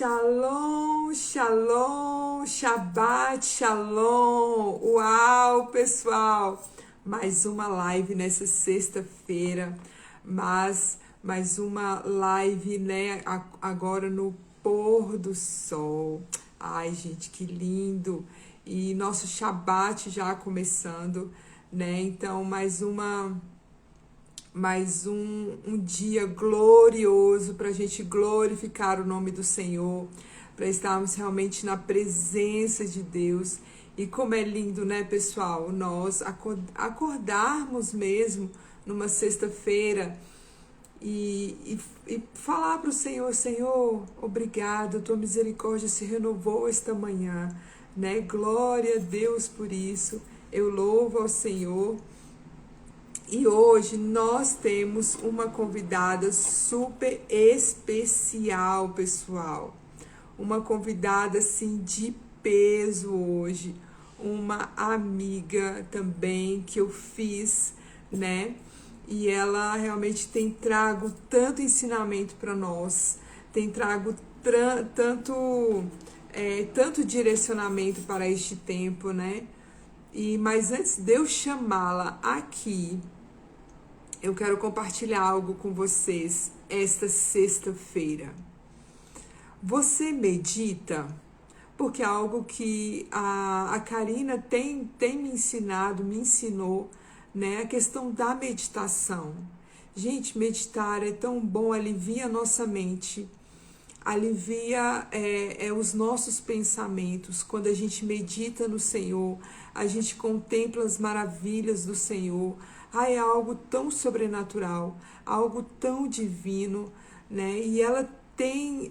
Shalom, shalom, Shabbat, shalom. Uau, pessoal! Mais uma live nessa sexta-feira, mas mais uma live, né, agora no pôr do sol. Ai, gente, que lindo! E nosso Shabbat já começando, né? Então, mais um dia glorioso para a gente glorificar o nome do Senhor, para estarmos realmente na presença de Deus. E como é lindo, né, pessoal, nós acordarmos mesmo numa sexta-feira e falar para o Senhor: Senhor, obrigado, tua misericórdia se renovou esta manhã, né? Glória a Deus por isso. Eu louvo ao Senhor. E hoje nós temos uma convidada super especial, pessoal. Uma convidada assim de peso hoje, uma amiga também que eu fiz, né? E ela realmente tem trago tanto ensinamento para nós, tem trago tanto direcionamento para este tempo, né? Mas antes de eu chamá-la aqui, eu quero compartilhar algo com vocês esta sexta-feira. Você medita? Porque é algo que a Karina tem me ensinou, né? A questão da meditação. Gente, meditar é tão bom, alivia a nossa mente, alivia os nossos pensamentos. Quando a gente medita no Senhor, a gente contempla as maravilhas do Senhor. É algo tão sobrenatural, algo tão divino, né? E ela tem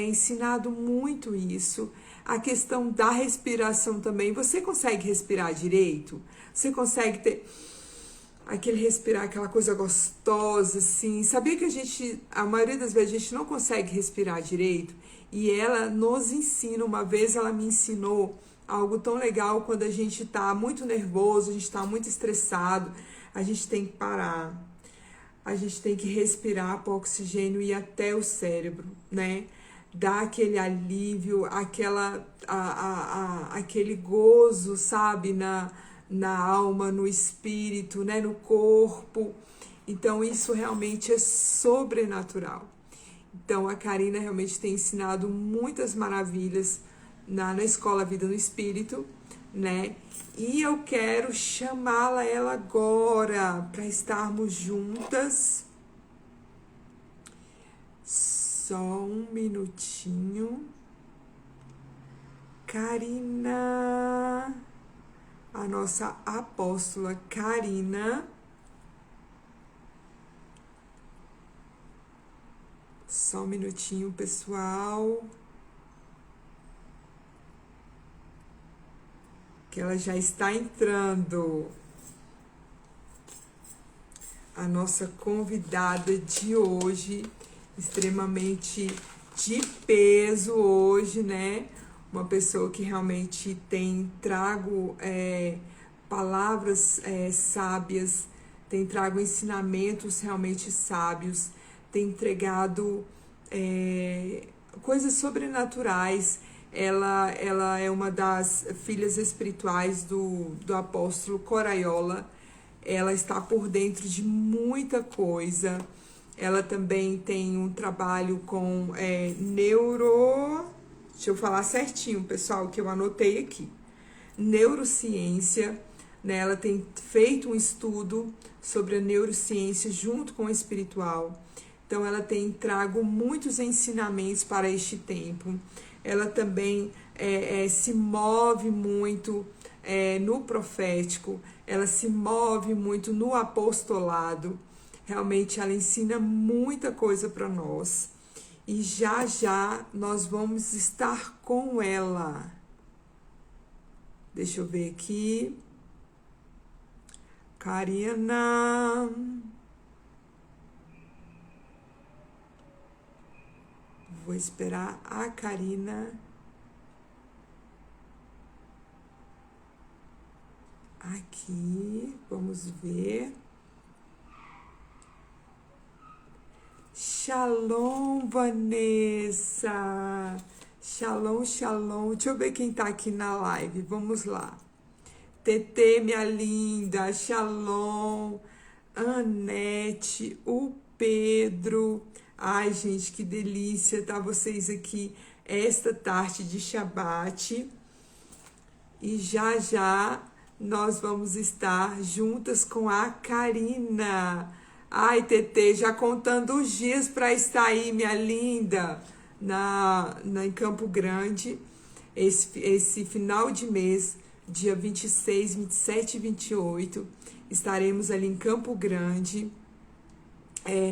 ensinado muito isso. A questão da respiração também. Você consegue respirar direito? Você consegue ter aquele respirar, aquela coisa gostosa, assim? Sabia que a maioria das vezes a gente não consegue respirar direito? E ela nos ensina, uma vez ela me ensinou algo tão legal. Quando a gente tá muito nervoso, a gente tá muito estressado, a gente tem que parar, a gente tem que respirar para o oxigênio ir até o cérebro, né? Dar aquele alívio, aquele gozo, sabe? Na alma, no espírito, né? No corpo. Então, isso realmente é sobrenatural. Então, a Karina realmente tem ensinado muitas maravilhas na Escola Vida no Espírito, né? E eu quero chamá-la ela agora para estarmos juntas. Só um minutinho. Karina, a nossa apóstola Karina. Só um minutinho, pessoal. Que ela já está entrando. A nossa convidada de hoje, extremamente de peso hoje, né? Uma pessoa que realmente tem trago palavras sábias, tem trago ensinamentos realmente sábios, tem entregado coisas sobrenaturais. Ela é uma das filhas espirituais do apóstolo Coraiola. Ela está por dentro de muita coisa. Ela também tem um trabalho com Deixa eu falar certinho, pessoal, que eu anotei aqui. Neurociência, né? Ela tem feito um estudo sobre a neurociência junto com o espiritual. Então, ela tem trago muitos ensinamentos para este tempo. Ela também se move muito no profético, ela se move muito no apostolado. Realmente, ela ensina muita coisa para nós. E já já nós vamos estar com ela. Deixa eu ver aqui. Karina. Vou esperar a Karina aqui. Vamos ver. Shalom, Vanessa. Shalom, shalom. Deixa eu ver quem tá aqui na live. Vamos lá. TT, minha linda. Shalom. Anete, o Pedro. Ai, gente, que delícia tá vocês aqui esta tarde de Shabbat. E já já nós vamos estar juntas com a Karina. Ai, TT, já contando os dias para estar aí, minha linda, em Campo Grande, esse final de mês, dia 26, 27 e 28, estaremos ali em Campo Grande,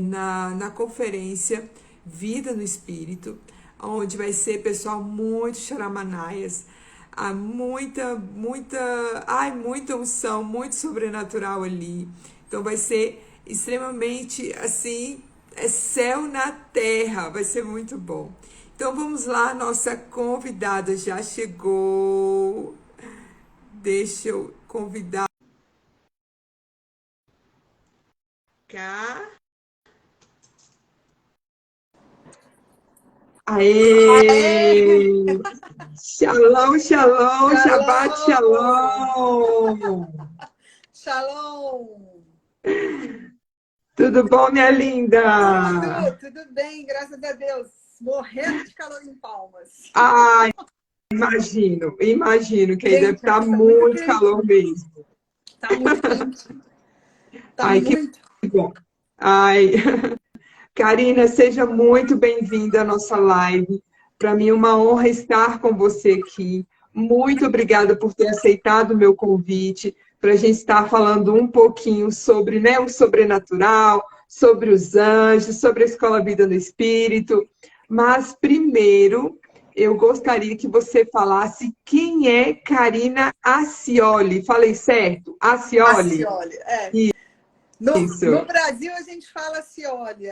na conferência Vida no Espírito, onde vai ser, pessoal, muito charamanaias, há muita unção, muito sobrenatural ali. Então vai ser extremamente, assim, é céu na terra, vai ser muito bom. Então vamos lá, nossa convidada já chegou. Deixa eu convidar cá. Aê! Shalom, shalom, Shabbat shalom! Shalom! Tudo bom, minha linda? Tudo bem, graças a Deus. Morrendo de calor em Palmas. Ai, imagino que aí deve estar muito calor mesmo. Tá muito quente. Ai, muito. Que bom. Ai, Karina, seja muito bem-vinda à nossa live. Para mim é uma honra estar com você aqui. Muito obrigada por ter aceitado o meu convite para a gente estar falando um pouquinho sobre, né, o sobrenatural, sobre os anjos, sobre a Escola Vida no Espírito. Mas primeiro, eu gostaria que você falasse quem é Karina Acioli. Falei certo? Acioli? Acioli, Isso. No Brasil a gente fala Acioli,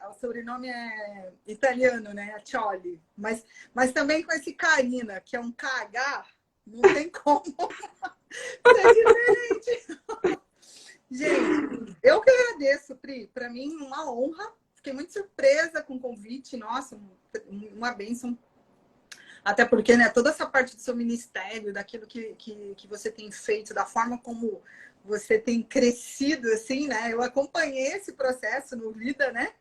o sobrenome é italiano, né? Acioli. Mas também com esse Karina, que é um KH, não tem como ser diferente. Gente, eu que agradeço, Pri. Para mim, uma honra. Fiquei muito surpresa com o convite. Nossa, uma bênção. Até porque, né, toda essa parte do seu ministério, daquilo que você tem feito, da forma como você tem crescido, assim, né? Eu acompanhei esse processo no Vida, né?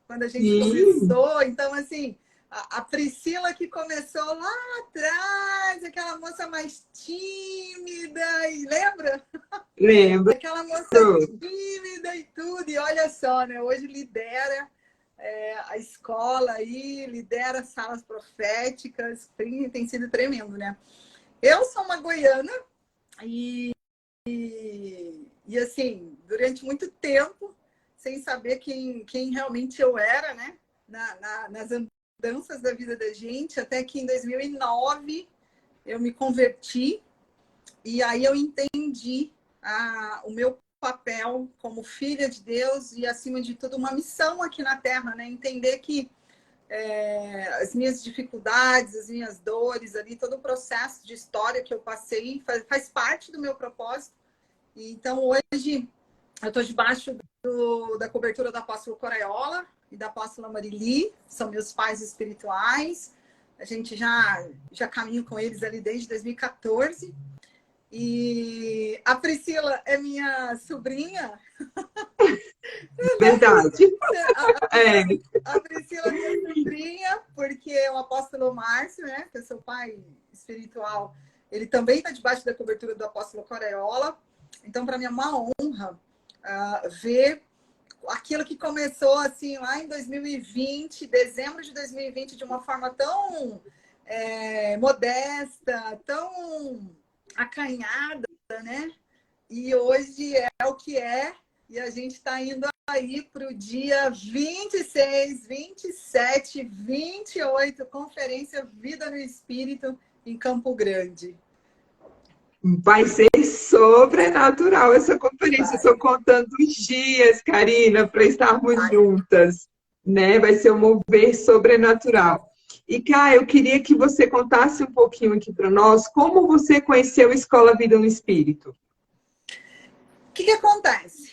Quando a gente começou. Então, assim, a Priscila que começou lá atrás, aquela moça mais tímida, e lembra? Lembro. Aquela moça tímida e tudo. E olha só, né? Hoje lidera a escola aí, lidera salas proféticas, tem sido tremendo, né? Eu sou uma goiana e assim, durante muito tempo, sem saber quem realmente eu era, né? Nas andanças da vida da gente, até que em 2009 eu me converti e aí eu entendi o meu papel como filha de Deus e, acima de tudo, uma missão aqui na Terra, né? Entender que as minhas dificuldades, as minhas dores ali, todo o processo de história que eu passei faz parte do meu propósito. E, então, hoje, eu estou debaixo da cobertura do apóstolo Coraiola e da apóstola Marili, são meus pais espirituais. A gente já caminho com eles ali desde 2014. E a Priscila é minha sobrinha. Verdade. A Priscila é minha sobrinha, porque o apóstolo Márcio, né, que é seu pai espiritual, ele também está debaixo da cobertura do apóstolo Coraiola. Então, para mim é uma honra ver aquilo que começou assim lá em 2020, dezembro de 2020, de uma forma tão modesta, tão acanhada, né? E hoje é o que é, e a gente está indo aí para o dia 26, 27, 28, Conferência Vida no Espírito, em Campo Grande. Vai ser sobrenatural essa conferência. Estou contando os dias, Karina, para estarmos juntas, né? Vai ser um mover sobrenatural. E, Cá, eu queria que você contasse um pouquinho aqui para nós como você conheceu a Escola Vida no Espírito. O que acontece?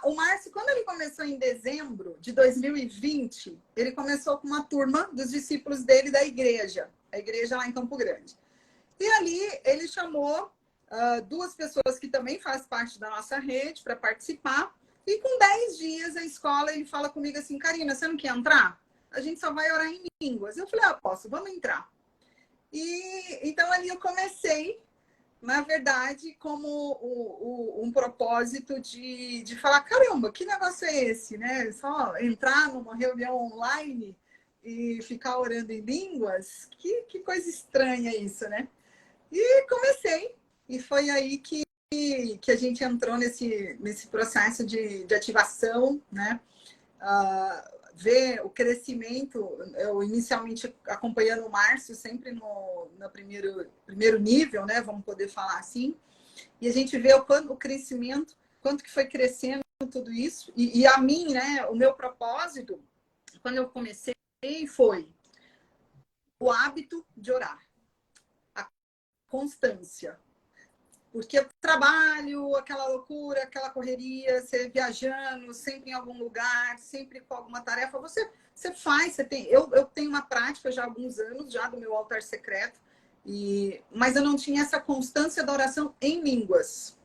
O Márcio, quando ele começou em dezembro de 2020, ele começou com uma turma dos discípulos dele da igreja, a igreja lá em Campo Grande. E ali ele chamou duas pessoas que também fazem parte da nossa rede para participar. E com 10 dias a escola, ele fala comigo assim, Karina, você não quer entrar? A gente só vai orar em línguas. Eu falei, posso, vamos entrar. E então ali eu comecei, na verdade, como um propósito de falar, caramba, que negócio é esse, né? Só entrar numa reunião online e ficar orando em línguas? Que coisa estranha isso, né? E comecei. E foi aí que a gente entrou nesse processo de ativação, né? Ver o crescimento, eu inicialmente acompanhando o Márcio sempre no primeiro nível, né? Vamos poder falar assim. E a gente vê o crescimento, quanto que foi crescendo tudo isso. E a mim, né? O meu propósito, quando eu comecei, foi o hábito de orar. A constância. Porque eu trabalho, aquela loucura, aquela correria, você viajando, sempre em algum lugar, sempre com alguma tarefa, você faz, você tem. Eu tenho uma prática já há alguns anos, já do meu altar secreto, mas eu não tinha essa constância da oração em línguas.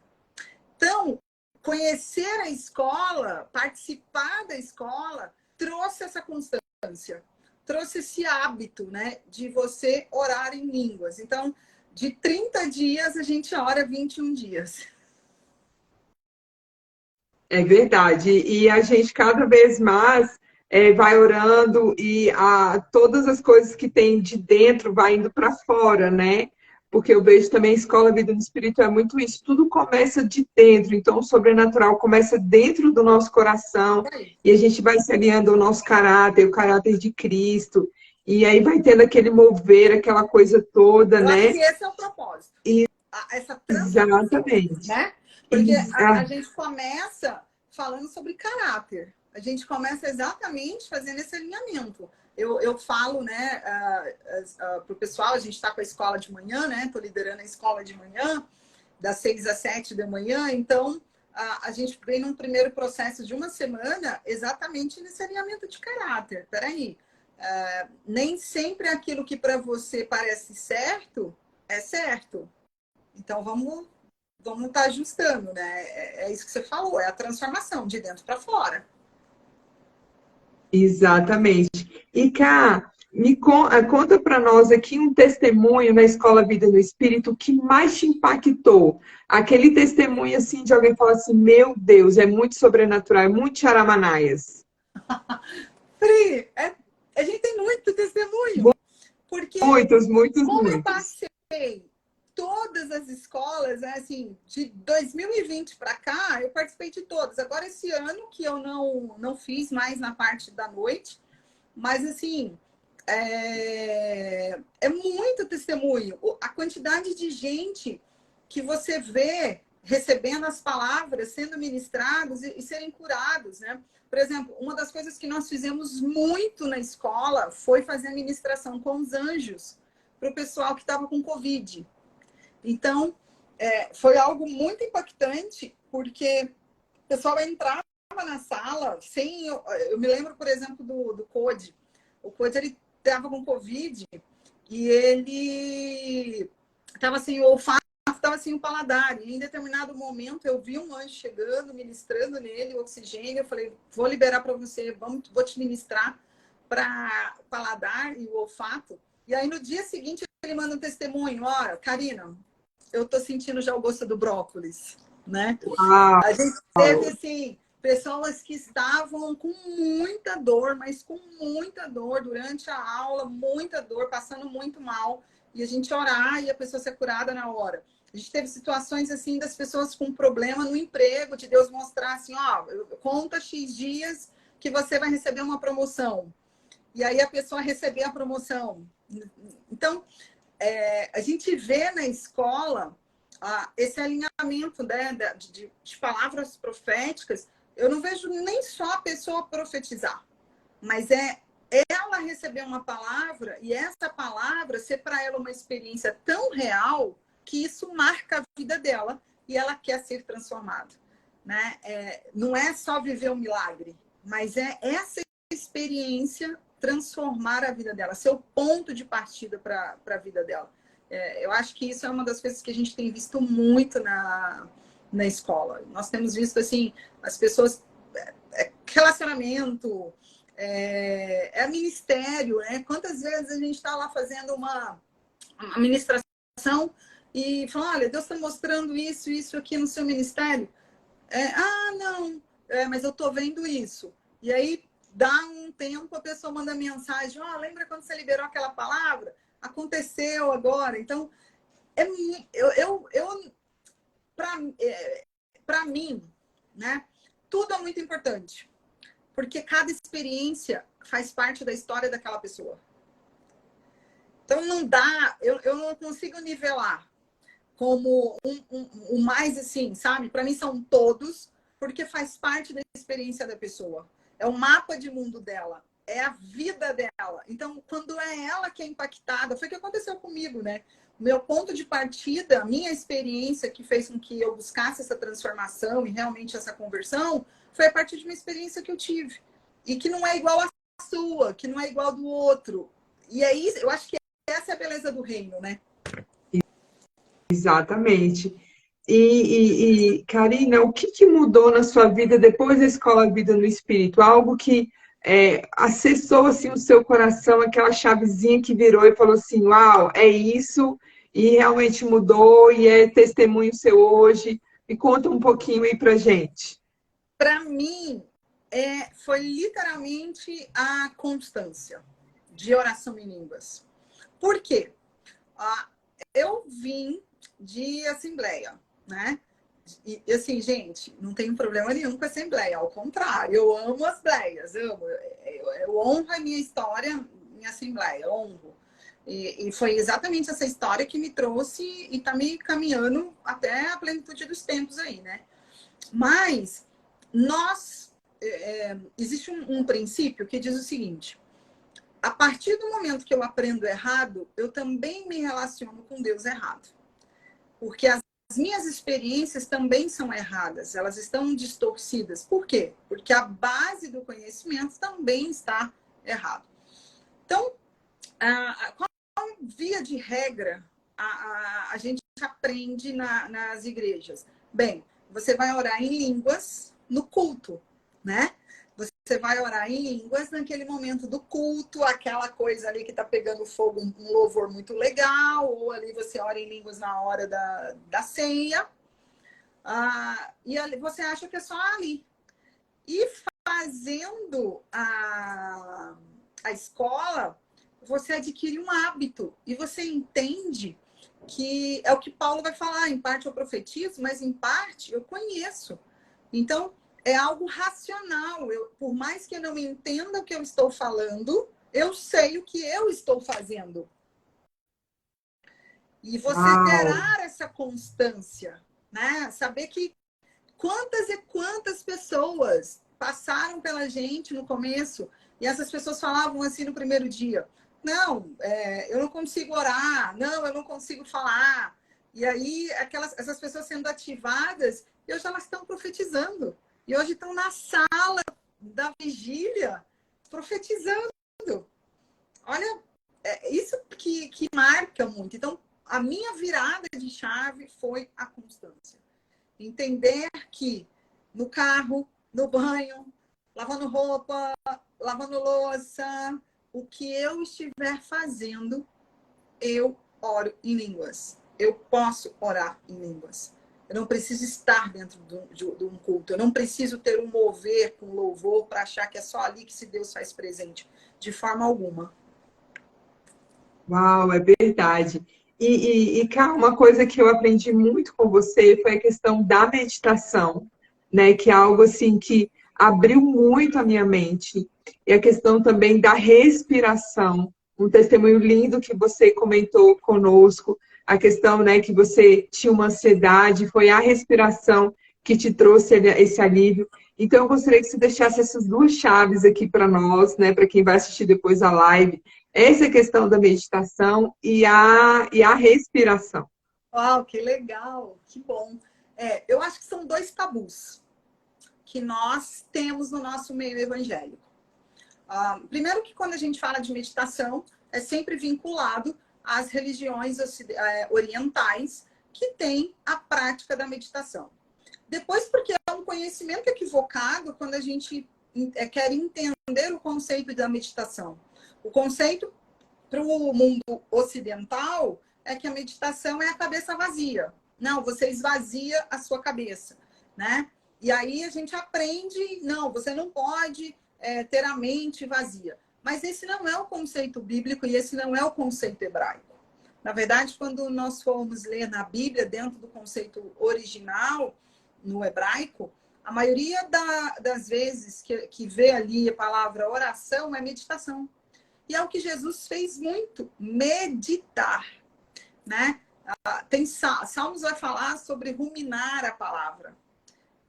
Então, conhecer a escola, participar da escola, trouxe essa constância, trouxe esse hábito, né, de você orar em línguas. Então, de 30 dias, a gente ora 21 dias. É verdade. E a gente cada vez mais vai orando e todas as coisas que tem de dentro vai indo para fora, né? Porque eu vejo também a Escola Vida no Espírito é muito isso. Tudo começa de dentro. Então, o sobrenatural começa dentro do nosso coração e a gente vai se alinhando ao nosso caráter, o caráter de Cristo. E aí vai tendo aquele mover, aquela coisa toda, Eu acho né? que esse é o propósito. E, Essa transformação, exatamente. né? Porque a gente começa falando sobre caráter. A gente começa exatamente fazendo esse alinhamento. Eu falo, né, para o pessoal, a gente está com a escola de manhã, né? Estou liderando a escola de manhã, das 6 às 7 da manhã. Então, a gente vem num primeiro processo de uma semana exatamente nesse alinhamento de caráter. Peraí, nem sempre aquilo que para você parece certo é certo. Então, vamos estar ajustando, né? É isso que você falou, é a transformação de dentro para fora. Exatamente. E cá, conta para nós aqui um testemunho na Escola Vida no Espírito que mais te impactou. Aquele testemunho assim de alguém falar assim, meu Deus, é muito sobrenatural, é muito charamanaias. Pri, a gente tem muito testemunho. Porque Muitos, muitos, como eu muitos. passei todas as escolas, né, assim, de 2020 para cá, eu participei de todas. Agora, esse ano que eu não fiz mais na parte da noite, mas, assim, é muito testemunho. A quantidade de gente que você vê recebendo as palavras, sendo ministrados e serem curados, né? Por exemplo, uma das coisas que nós fizemos muito na escola foi fazer a ministração com os anjos para o pessoal que estava com Covid. Então, foi algo muito impactante, porque o pessoal entrava na sala sem... Eu me lembro, por exemplo, do Code. O Code, ele estava com Covid e ele estava sem o olfato, estava sem o paladar. E em determinado momento, eu vi um anjo chegando, ministrando nele o oxigênio. Eu falei, vou liberar para você, vou te ministrar para o paladar e o olfato. E aí, no dia seguinte, ele manda um testemunho. Olha, Karina, eu tô sentindo já o gosto do brócolis, né? Uau. A gente teve, assim, pessoas que estavam com muita dor, mas com muita dor durante a aula, muita dor, passando muito mal. E a gente orar e a pessoa ser curada na hora. A gente teve situações, assim, das pessoas com problema no emprego, de Deus mostrar, assim, conta X dias que você vai receber uma promoção. E aí a pessoa receber a promoção. Então, a gente vê na escola esse alinhamento, né, de palavras proféticas. Eu não vejo nem só a pessoa profetizar, mas ela receber uma palavra e essa palavra ser para ela uma experiência tão real que isso marca a vida dela e ela quer ser transformada. né? Não é só viver um milagre, mas é essa experiência transformar a vida dela, ser o ponto de partida para a vida dela. Eu acho que isso é uma das coisas que a gente tem visto muito na escola. Nós temos visto, assim, as pessoas... relacionamento, ministério, né? Quantas vezes a gente está lá fazendo uma administração e fala, olha, Deus está mostrando isso aqui no seu ministério. Não, mas eu estou vendo isso. E aí, dá um tempo, a pessoa manda mensagem, lembra quando você liberou aquela palavra? Aconteceu agora. Então, para mim, né, tudo é muito importante. Porque cada experiência faz parte da história daquela pessoa. Então, não dá, eu não consigo nivelar como o mais assim, sabe? Para mim são todos, porque faz parte da experiência da pessoa. É o mapa de mundo dela, é a vida dela. Então, quando é ela que é impactada, foi o que aconteceu comigo, né? Meu ponto de partida, a minha experiência que fez com que eu buscasse essa transformação e realmente essa conversão, foi a partir de uma experiência que eu tive. E que não é igual à sua, que não é igual do outro. E aí, eu acho que essa é a beleza do reino, né? Exatamente. Karina, o que mudou na sua vida depois da Escola Vida no Espírito? Algo que acessou assim, o seu coração, aquela chavezinha que virou e falou assim, uau, é isso, e realmente mudou, e é testemunho seu hoje. Me conta um pouquinho aí pra gente. Para mim, foi literalmente a constância de oração em línguas. Por quê? Eu vim de assembleia, né? E assim, gente, não tenho problema nenhum com a assembleia, ao contrário, eu amo as assembleias, eu honro a minha história em assembleia, honro. E foi exatamente essa história que me trouxe e está me caminhando até a plenitude dos tempos aí, né? Mas existe um princípio que diz o seguinte: a partir do momento que eu aprendo errado, eu também me relaciono com Deus errado. Porque as minhas experiências também são erradas, elas estão distorcidas. Por quê? Porque a base do conhecimento também está errada. Então, qual via de regra a gente aprende nas igrejas? Bem, você vai orar em línguas no culto, né? Você vai orar em línguas naquele momento do culto, aquela coisa ali que tá pegando fogo, um louvor muito legal, ou ali você ora em línguas na hora da ceia, e ali, você acha que é só ali. E fazendo a escola, você adquire um hábito, e você entende que é o que Paulo vai falar, em parte eu profetizo, mas em parte eu conheço. Então, é algo racional. Por mais que eu não entenda o que eu estou falando, eu sei o que eu estou fazendo. E você gerar essa constância, né? Saber que quantas e quantas pessoas passaram pela gente no começo e essas pessoas falavam assim no primeiro dia: não, eu não consigo orar, não, eu não consigo falar. E aí, essas pessoas sendo ativadas, e hoje elas estão profetizando. E hoje estão na sala da vigília, profetizando. Olha, isso que marca muito. Então, a minha virada de chave foi a constância. Entender que no carro, no banho, lavando roupa, lavando louça, o que eu estiver fazendo, eu oro em línguas. Eu posso orar em línguas. Eu não preciso estar dentro de um culto. Eu não preciso ter um mover com louvor para achar que é só ali que Deus faz presente. De forma alguma. Uau, é verdade. Cá, uma coisa que eu aprendi muito com você foi a questão da meditação, né? Que é algo assim que abriu muito a minha mente. E a questão também da respiração. Um testemunho lindo que você comentou conosco. A questão, né, que você tinha uma ansiedade, foi a respiração que te trouxe esse alívio. Então, eu gostaria que você deixasse essas duas chaves aqui para nós, né, para quem vai assistir depois a live. Essa é a questão da meditação e a respiração. Uau, que legal, que bom. Eu acho que são dois tabus, que nós temos no nosso meio evangélico. Primeiro que quando a gente fala de meditação, é sempre vinculado às religiões orientais que têm a prática da meditação. Depois, porque é um conhecimento equivocado quando a gente quer entender o conceito da meditação. O conceito para o mundo ocidental é que a meditação é a cabeça vazia. Não, você esvazia a sua cabeça, né? E aí a gente aprende, não, você não pode ter a mente vazia. Mas esse não é o conceito bíblico e esse não é o conceito hebraico. Na verdade, quando nós formos ler na Bíblia, dentro do conceito original, no hebraico, a maioria das vezes que vê ali a palavra oração é meditação. E é o que Jesus fez muito, meditar, né? Salmos vai falar sobre ruminar a palavra.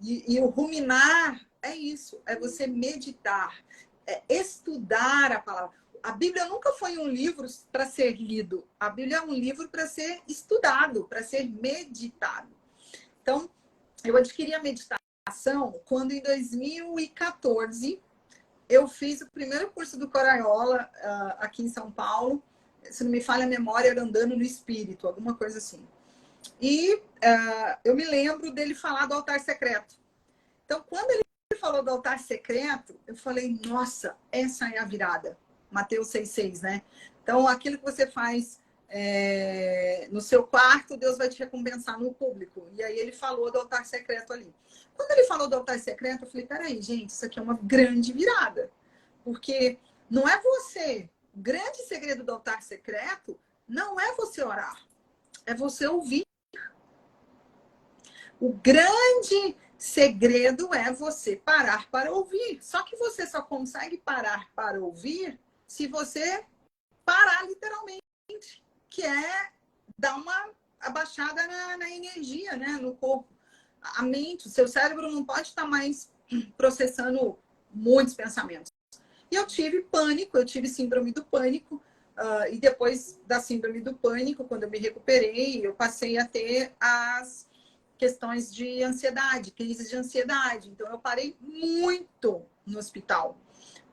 E o ruminar é isso, é você meditar, é estudar a palavra. A Bíblia nunca foi um livro para ser lido. A Bíblia é um livro para ser estudado, para ser meditado. Então, eu adquiri a meditação quando, em 2014, eu fiz o primeiro curso do Coraiola aqui em São Paulo. Se não me falha a memória, era Andando no Espírito, alguma coisa assim. E eu me lembro dele falar do altar secreto. Então, quando ele falou do altar secreto, eu falei, nossa, essa é a virada. Mateus 6,6, né? Então, aquilo que você faz no seu quarto, Deus vai te recompensar no público. E aí ele falou do altar secreto ali. Quando ele falou do altar secreto, eu falei, peraí, gente, isso aqui é uma grande virada. Porque não é você. O grande segredo do altar secreto não é você orar. É você ouvir. O grande segredo é você parar para ouvir. Só que você só consegue parar para ouvir se você parar literalmente, que é dar uma abaixada na energia, né, no corpo. A mente, o seu cérebro não pode estar mais processando muitos pensamentos. E eu tive pânico, eu tive síndrome do pânico, e depois da síndrome do pânico, quando eu me recuperei, eu passei a ter as questões de ansiedade, crises de ansiedade. Então, eu parei muito no hospital,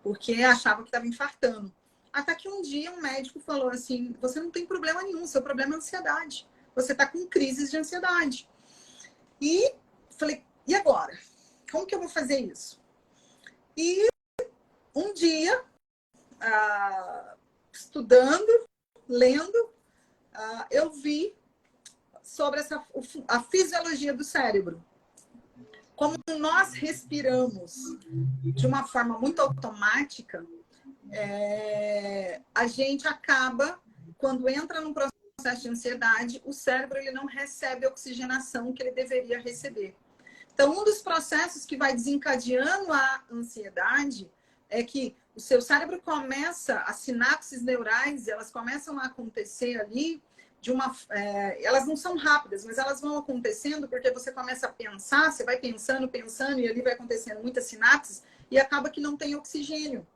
porque achava que estava infartando. Até que um dia um médico falou assim, você não tem problema nenhum, seu problema é ansiedade. Você está com crises de ansiedade. E falei, e agora? Como que eu vou fazer isso? E um dia, estudando, lendo, eu vi sobre a fisiologia do cérebro. Como nós respiramos de uma forma muito automática, a gente acaba, quando entra num processo de ansiedade, o cérebro ele não recebe a oxigenação que ele deveria receber. Então, um dos processos que vai desencadeando a ansiedade é que o seu cérebro começa, as sinapses neurais, elas começam a acontecer ali elas não são rápidas, mas elas vão acontecendo porque você começa a pensar, você vai pensando, e ali vai acontecendo muitas sinapses e acaba que não tem oxigênio.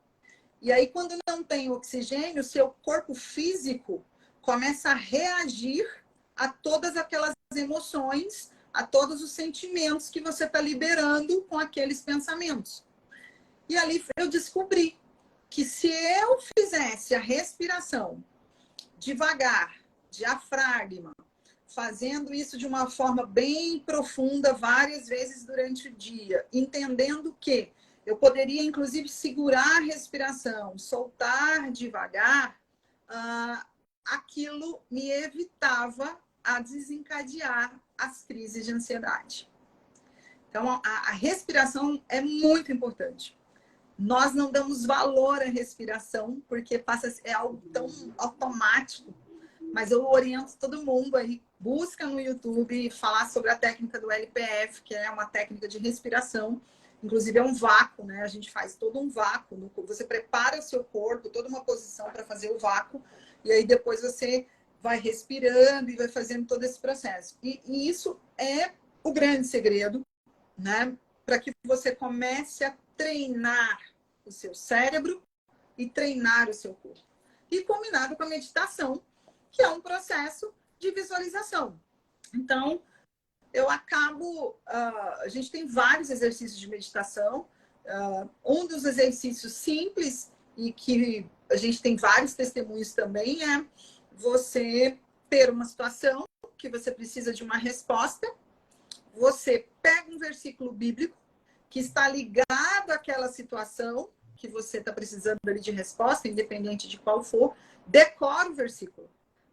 E aí, quando não tem oxigênio, o seu corpo físico começa a reagir a todas aquelas emoções, a todos os sentimentos que você está liberando com aqueles pensamentos. E ali eu descobri que se eu fizesse a respiração devagar, diafragma, fazendo isso de uma forma bem profunda várias vezes durante o dia, entendendo que eu poderia, inclusive, segurar a respiração, soltar devagar, aquilo me evitava a desencadear as crises de ansiedade. Então, a respiração é muito importante. Nós não damos valor à respiração, porque é algo tão automático. Mas eu oriento todo mundo aí, busca no YouTube falar sobre a técnica do LPF, que é uma técnica de respiração. Inclusive é um vácuo, né? A gente faz todo um vácuo. Você prepara o seu corpo, toda uma posição para fazer o vácuo. E aí depois você vai respirando e vai fazendo todo esse processo. E isso é o grande segredo, né? Para que você comece a treinar o seu cérebro e treinar o seu corpo. E combinado com a meditação, que é um processo de visualização. Então, eu acabo... a gente tem vários exercícios de meditação. Um dos exercícios simples, e que a gente tem vários testemunhos também, é você ter uma situação que você precisa de uma resposta, você pega um versículo bíblico que está ligado àquela situação que você está precisando ali de resposta, independente de qual for, decora o versículo.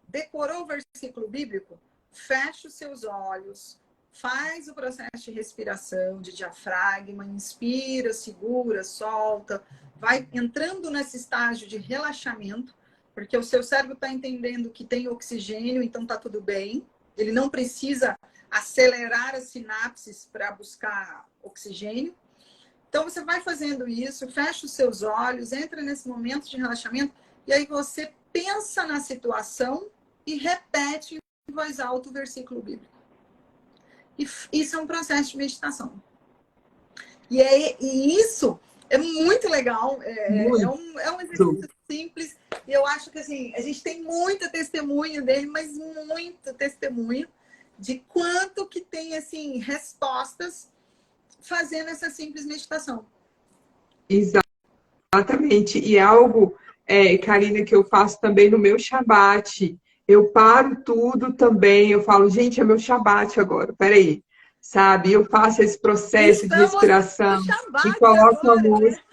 Decorou o versículo bíblico? Fecha os seus olhos, faz o processo de respiração, de diafragma, inspira, segura, solta, vai entrando nesse estágio de relaxamento, porque o seu cérebro está entendendo que tem oxigênio, então está tudo bem. Ele não precisa acelerar as sinapses para buscar oxigênio. Então, você vai fazendo isso, fecha os seus olhos, entra nesse momento de relaxamento, e aí você pensa na situação e repete em voz alta o versículo bíblico. E isso é um processo de meditação. E isso é muito legal, é um exercício simples, e eu acho que assim, a gente tem muito testemunho dele, mas muito testemunho de quanto que tem assim, respostas fazendo essa simples meditação. Exatamente. E algo, Karina, que eu faço também no meu Shabat. Eu paro tudo também, eu falo, gente, é meu Shabat agora, peraí. Sabe? Eu faço esse processo de Estamos respiração no e Shabat coloco uma agora, né? música,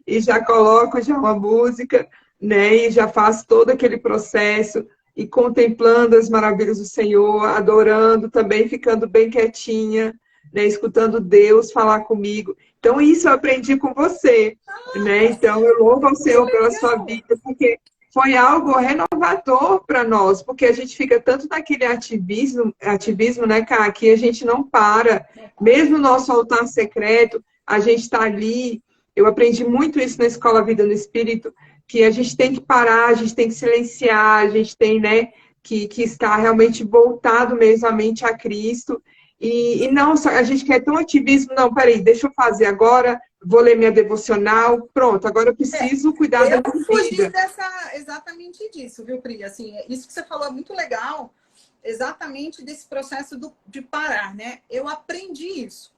e já coloco já uma música, né? E já faço todo aquele processo e contemplando as maravilhas do Senhor, adorando também, ficando bem quietinha, né? Escutando Deus falar comigo. Então, isso eu aprendi com você, né? Então, eu louvo ao Que Senhor pela sua legal! vida, porque foi algo renovador para nós, porque a gente fica tanto naquele ativismo, né, Cá, que a gente não para. Mesmo o nosso altar secreto, a gente está ali. Eu aprendi muito isso na Escola Vida no Espírito, que a gente tem que parar, a gente tem que silenciar, a gente tem, né, que estar realmente voltado mesmo a mente a Cristo. E não, a gente quer tão ativismo, não, peraí, deixa eu fazer agora, vou ler minha devocional, pronto, agora eu preciso cuidar da Eu minha fugi vida. exatamente disso, viu, Pri? Assim, isso que você falou é muito legal, exatamente desse processo de parar, né? Eu aprendi isso.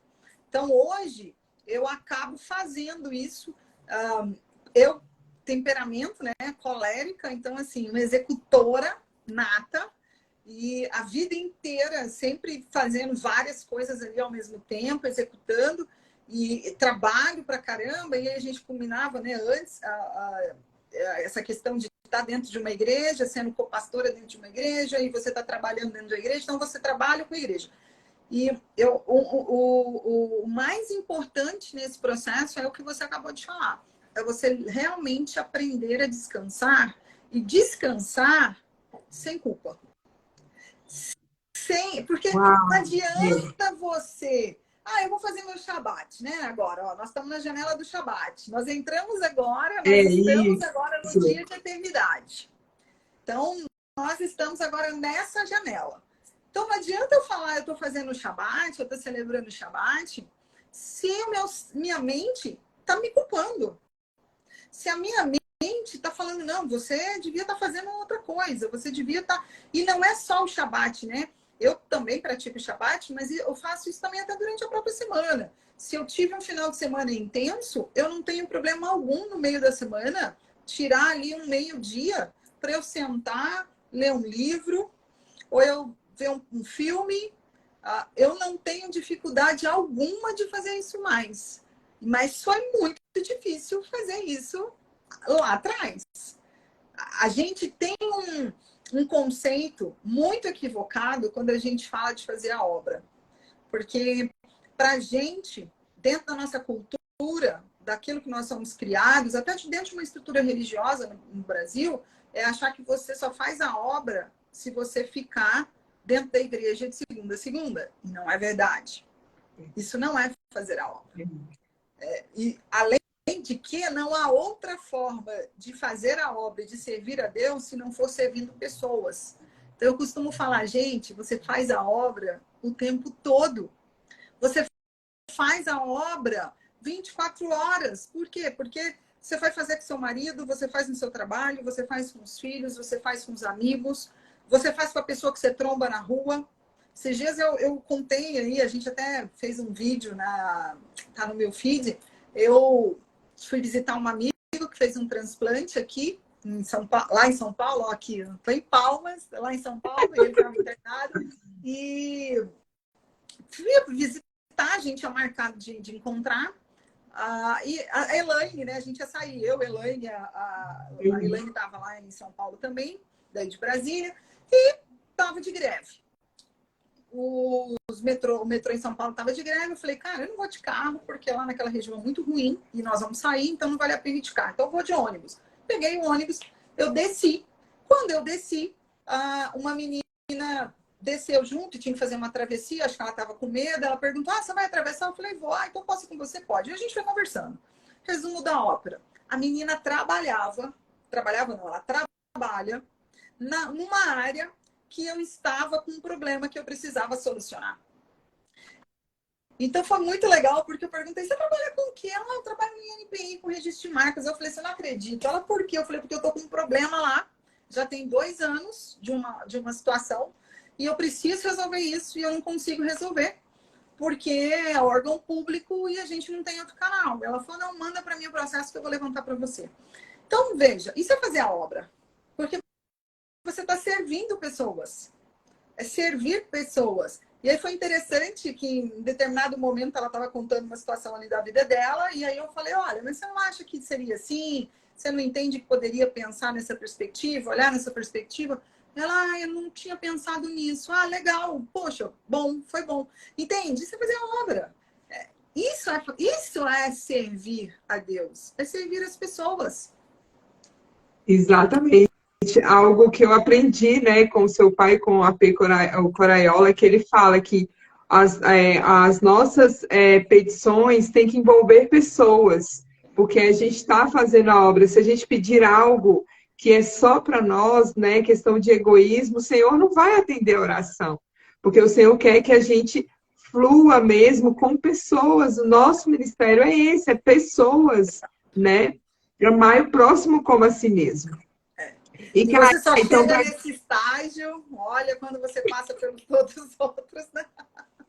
Então, hoje, eu acabo fazendo isso. Eu, temperamento, né? Colérica, então, assim, uma executora nata, e a vida inteira sempre fazendo várias coisas ali ao mesmo tempo, executando, e trabalho pra caramba, e aí a gente combinava, né, antes, essa questão de estar dentro de uma igreja, sendo co-pastora dentro de uma igreja, e você está trabalhando dentro da igreja, então você trabalha com a igreja. E o mais importante nesse processo é o que você acabou de falar. É você realmente aprender a descansar, e descansar sem culpa. Porque não Uau, adianta você... eu vou fazer meu Shabat, né? Agora, ó, nós estamos na janela do Shabat. Nós entramos agora, nós é estamos agora no isso. dia de eternidade. Então, nós estamos agora nessa janela. Então, não adianta eu falar, eu estou fazendo o Shabat, eu estou celebrando o Shabat, se minha mente está me culpando. Se a minha mente está falando, não, você devia estar fazendo outra coisa, você devia estar... E não é só o Shabat, né? Eu também pratico o Shabat, mas eu faço isso também até durante a própria semana. Se eu tive um final de semana intenso, eu não tenho problema algum no meio da semana tirar ali um meio-dia para eu sentar, ler um livro, ou eu ver um filme. Eu não tenho dificuldade alguma de fazer isso mais. Mas foi muito difícil fazer isso lá atrás. A gente tem um conceito muito equivocado quando a gente fala de fazer a obra. Porque para a gente, dentro da nossa cultura, daquilo que nós somos criados, até dentro de uma estrutura religiosa no Brasil, é achar que você só faz a obra se você ficar dentro da igreja de segunda a segunda. E não é verdade. Isso não é fazer a obra. E além de que não há outra forma de fazer a obra e de servir a Deus se não for servindo pessoas. Então eu costumo falar, gente, você faz a obra o tempo todo. Você faz a obra 24 horas. Por quê? Porque você vai fazer com seu marido, você faz no seu trabalho, você faz com os filhos, você faz com os amigos, você faz com a pessoa que você tromba na rua, Esses dias eu contei aí, a gente até fez um vídeo, tá no meu feed. Eu fui visitar um amigo que fez um transplante aqui em São Paulo, lá em São Paulo, ó, aqui, estou em Palmas, lá em São Paulo, e ele estava internado. E fui visitar, a gente tinha marcado de encontrar. E a Elaine, né? A gente ia sair, eu, Elaine, a Elaine estava lá em São Paulo também, daí de Brasília, e estava de greve. O metrô em São Paulo estava de greve. Eu falei, cara, eu não vou de carro, porque lá naquela região é muito ruim e nós vamos sair, então não vale a pena ir de carro. Então eu vou de ônibus. Peguei o ônibus, eu desci. Quando eu desci, uma menina desceu junto e tinha que fazer uma travessia, acho que ela estava com medo. Ela perguntou, você vai atravessar? Eu falei, vou. Então posso ir com você? Pode. E a gente foi conversando. Resumo da ópera. A menina trabalhava não, ela trabalha numa área que eu estava com um problema que eu precisava solucionar. Então foi muito legal, porque eu perguntei, você trabalha com o quê? Ela, eu trabalho em NPI, com registro de marcas. Eu falei, você não acredita? Ela, por quê? Eu falei, porque eu tô com um problema lá, já tem 2 anos de uma situação, e eu preciso resolver isso, e eu não consigo resolver, porque é órgão público e a gente não tem outro canal. Ela falou, não, manda para mim o processo que eu vou levantar para você. Então, veja, isso é fazer a obra. Porque você está servindo pessoas. É servir pessoas. E aí foi interessante que em determinado momento ela estava contando uma situação ali da vida dela, e aí eu falei, olha, mas você não acha que seria assim? Você não entende que poderia pensar nessa perspectiva, olhar nessa perspectiva? Ela, eu não tinha pensado nisso. Ah, legal, poxa, bom, foi bom. Entende? Isso é fazer a obra. Isso é servir a Deus, é servir as pessoas. Exatamente. Algo que eu aprendi, né, com o seu pai, com a P. Coraiola, que ele fala que as nossas petições têm que envolver pessoas, porque a gente está fazendo a obra. Se a gente pedir algo que é só para nós, né, questão de egoísmo, o Senhor não vai atender a oração, porque o Senhor quer que a gente flua mesmo com pessoas. O nosso ministério é esse, é pessoas, né? Amar o próximo como a si mesmo. E você só chega nesse estágio, olha, quando você passa pelos todos os outros, né?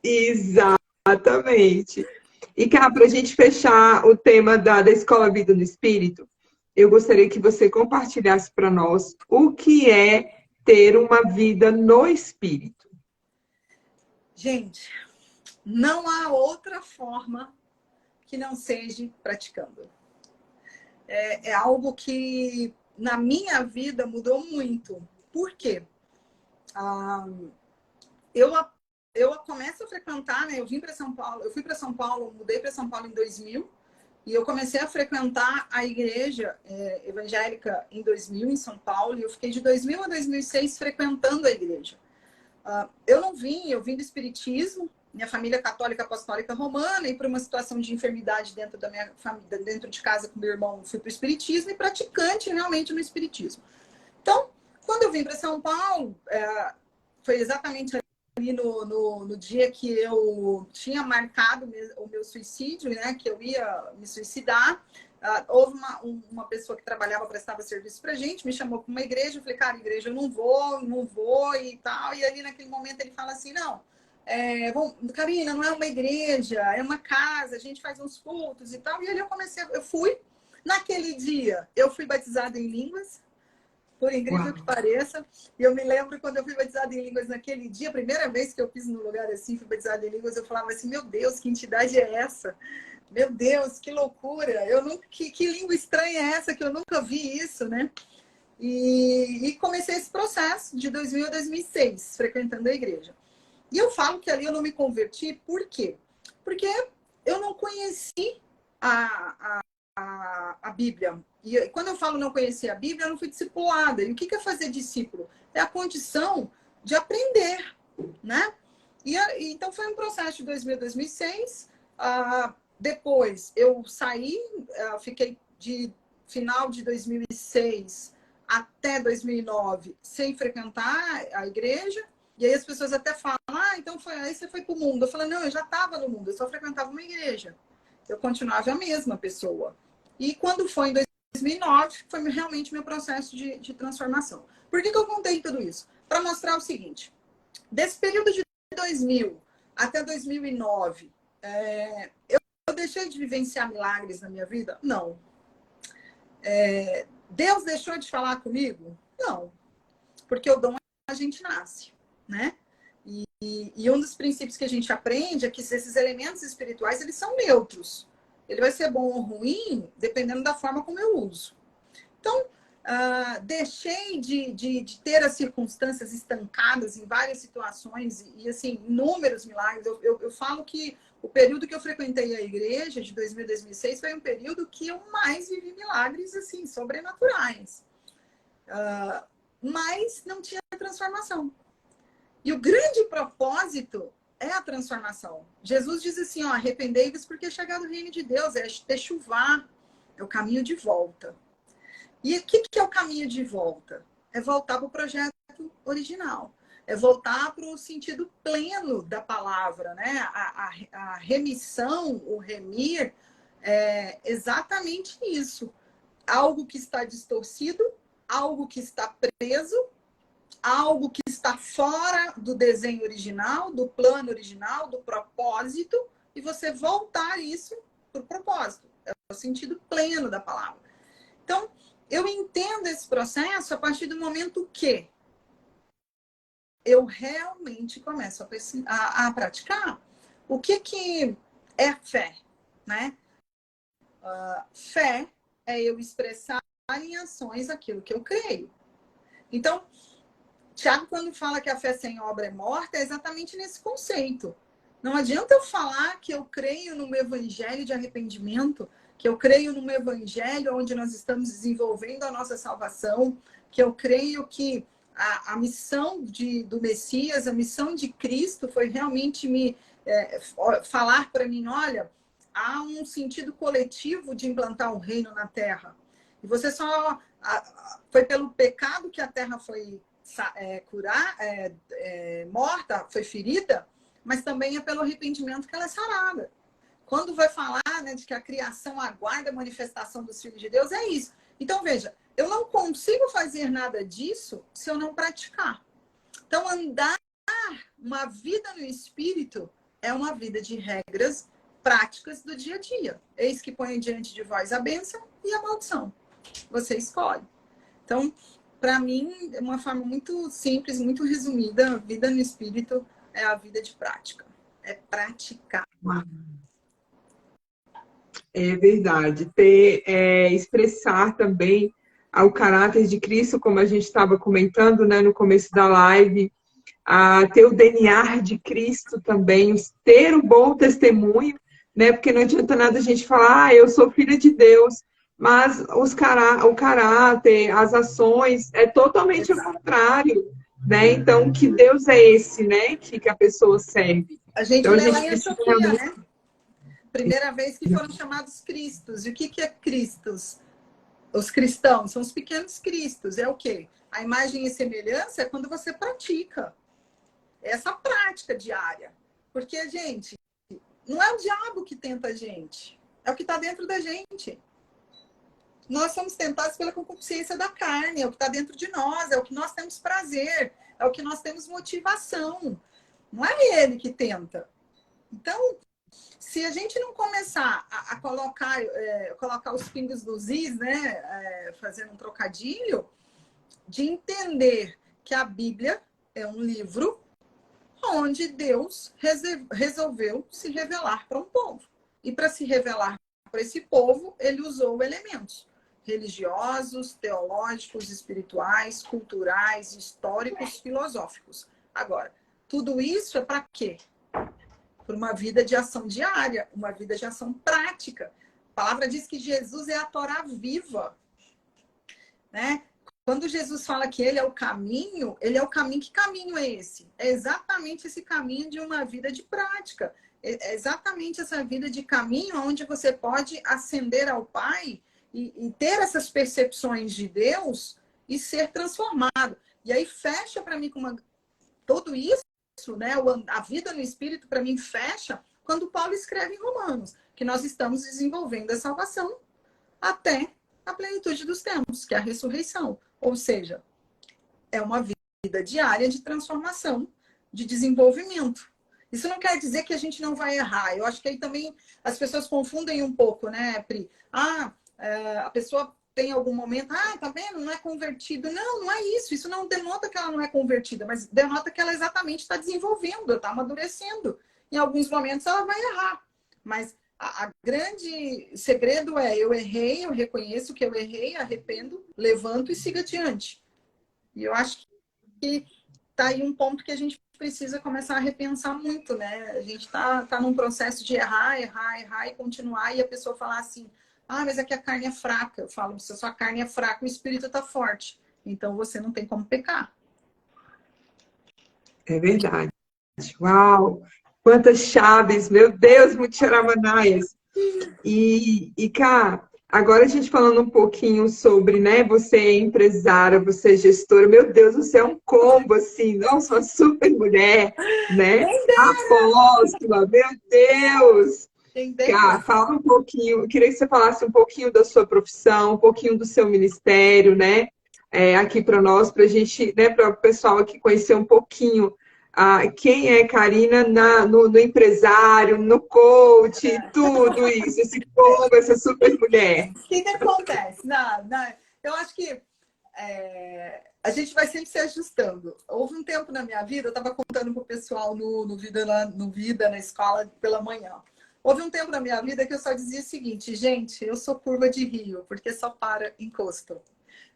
Exatamente. E cá, para a gente fechar o tema da Escola Vida no Espírito, eu gostaria que você compartilhasse para nós o que é ter uma vida no Espírito. Gente, não há outra forma que não seja praticando. É algo que na minha vida mudou muito. Por quê? Eu começo a frequentar, né? Eu vim para São Paulo, eu fui para São Paulo, mudei para São Paulo em 2000, e eu comecei a frequentar a igreja evangélica em 2000 em São Paulo, e eu fiquei de 2000 a 2006 frequentando a igreja. Eu vim do espiritismo, minha família é católica apostólica romana, e por uma situação de enfermidade dentro da minha família, dentro de casa com meu irmão, fui para o espiritismo e praticante realmente no espiritismo. Então, quando eu vim para São Paulo, foi exatamente ali no dia que eu tinha marcado o meu suicídio, né, que eu ia me suicidar. Houve uma pessoa que trabalhava, prestava serviço pra gente, me chamou para uma igreja, eu falei, cara, igreja eu não vou e tal. E ali naquele momento ele fala assim, não, Karina, não é uma igreja, é uma casa, a gente faz uns cultos e tal. E ali eu fui. Naquele dia, eu fui batizada em línguas, por incrível que pareça. E eu me lembro quando eu fui batizada em línguas naquele dia, a primeira vez que eu fiz num lugar assim, fui batizada em línguas, eu falava assim, meu Deus, que entidade é essa? Meu Deus, que loucura! Que língua estranha é essa que eu nunca vi isso, né? E comecei esse processo de 2000 a 2006, frequentando a igreja. E eu falo que ali eu não me converti, por quê? Porque eu não conheci a Bíblia. E quando eu falo não conhecer a Bíblia, eu não fui discipulada. E o que é fazer discípulo? É a condição de aprender, né? Então foi um processo de 2000 a 2006. Depois eu saí, fiquei de final de 2006 até 2009 sem frequentar a igreja. E aí as pessoas até falam, então aí você foi para o mundo. Eu falei, não, eu já estava no mundo, eu só frequentava uma igreja. Eu continuava a mesma pessoa. E quando foi em 2009, foi realmente meu processo de transformação. Por que eu contei tudo isso? Para mostrar o seguinte, desse período de 2000 até 2009, eu deixei de vivenciar milagres na minha vida? Não. Deus deixou de falar comigo? Não. Porque o dom a gente nasce, né? E um dos princípios que a gente aprende é que esses elementos espirituais, eles são neutros. Ele vai ser bom ou ruim, dependendo da forma como eu uso. Então, deixei de ter as circunstâncias estancadas em várias situações e assim, inúmeros milagres. Eu falo que o período que eu frequentei a igreja, de 2000 a 2006, foi um período que eu mais vivi milagres assim, sobrenaturais. Mas não tinha transformação. E o grande propósito é a transformação. Jesus diz assim, ó, arrependei-vos porque é chegado o reino de Deus, é techuvá, é o caminho de volta. E o que é o caminho de volta? É voltar para o projeto original. É voltar para o sentido pleno da palavra, né? A remissão, o remir, é exatamente isso. Algo que está distorcido, algo que está preso, algo que está fora do desenho original, do plano original, do propósito, e você voltar isso para o propósito. É o sentido pleno da palavra. Então, eu entendo esse processo a partir do momento que eu realmente começo a praticar. O que é fé, né? Fé é eu expressar em ações aquilo que eu creio. Então, Tiago, quando fala que a fé sem obra é morta, é exatamente nesse conceito. Não adianta eu falar que eu creio num evangelho de arrependimento, que eu creio num evangelho onde nós estamos desenvolvendo a nossa salvação, que eu creio que a missão do Messias, a missão de Cristo foi realmente falar para mim, olha, há um sentido coletivo de implantar o reino na Terra. E você só... foi pelo pecado que a Terra foi morta, foi ferida, mas também é pelo arrependimento que ela é sarada. Quando vai falar, né, de que a criação aguarda a manifestação dos filhos de Deus, é isso. Então, veja, eu não consigo fazer nada disso se eu não praticar. Então, andar uma vida no Espírito é uma vida de regras práticas do dia a dia. Eis que põe diante de vós a bênção e a maldição. Você escolhe. Então, para mim, de uma forma muito simples, muito resumida, a vida no Espírito é a vida de prática. É praticar. É verdade. Expressar também o caráter de Cristo, como a gente estava comentando, né, no começo da live, ter o DNA de Cristo também, ter o bom testemunho, né, porque não adianta nada a gente falar, eu sou filha de Deus, mas o caráter, as ações, é totalmente o contrário, né? Então, que Deus é esse, né, que a pessoa serve? A gente Então, lê lá em Antioquia, né? Primeira vez que foram chamados cristos. E o que é cristos? Os cristãos são os pequenos cristos. É o quê? A imagem e semelhança é quando você pratica. Essa prática diária. Porque, gente, não é o diabo que tenta a gente. É o que está dentro da gente. Nós somos tentados pela concupiscência da carne. É o que está dentro de nós. É o que nós temos prazer. É o que nós temos motivação. Não é ele que tenta. Então, se a gente não começar a colocar os pingos nos is, né, fazendo um trocadilho, de entender que a Bíblia é um livro onde Deus resolveu se revelar para um povo. E para se revelar para esse povo, ele usou elementos religiosos, teológicos, espirituais, culturais, históricos, filosóficos. Agora, tudo isso é para quê? Por uma vida de ação diária, uma vida de ação prática. A palavra diz que Jesus é a Torá viva, né? Quando Jesus fala que ele é o caminho, que caminho é esse? É exatamente esse caminho de uma vida de prática. É exatamente essa vida de caminho onde você pode ascender ao Pai e ter essas percepções de Deus e ser transformado. E aí fecha para mim com tudo isso, né? A vida no Espírito, para mim, fecha quando Paulo escreve em Romanos, que nós estamos desenvolvendo a salvação até a plenitude dos tempos, que é a ressurreição. Ou seja, é uma vida diária de transformação de desenvolvimento. Isso não quer dizer que a gente não vai errar. Eu acho que aí também as pessoas confundem um pouco, né, Pri? A pessoa tem algum momento, tá vendo, não é convertido. Não, não é isso. Isso não denota que ela não é convertida, mas denota que ela exatamente está desenvolvendo, está amadurecendo. Em alguns momentos ela vai errar. Mas a grande segredo é: eu errei, eu reconheço que eu errei, arrependo, levanto e sigo adiante. E eu acho que tá aí um ponto que a gente precisa começar a repensar muito, né? A gente tá num processo de errar e continuar, e a pessoa falar assim: mas é que a carne é fraca. Eu falo: se a sua carne é fraca, o espírito tá forte. Então você não tem como pecar. É verdade. Uau! Quantas chaves! Meu Deus, Mutiramanas! E cá, agora a gente falando um pouquinho sobre, né? Você é empresária, você é gestora. Meu Deus, você é um combo, assim. Nossa, uma super mulher, né? Apóstola, meu Deus! Quem Cá, dera. fala um pouquinho. Eu queria que você falasse um pouquinho da sua profissão, um pouquinho do seu ministério, né? Aqui para nós, para a gente, né? Para o pessoal aqui conhecer um pouquinho quem é Karina no empresário, no coach, tudo isso, esse povo, essa super mulher. O que acontece? Eu acho que a gente vai sempre se ajustando. Houve um tempo na minha vida, eu estava contando para o pessoal no Vida, na escola, pela manhã. Houve um tempo na minha vida que eu só dizia o seguinte: gente, eu sou curva de rio, porque só para encosto.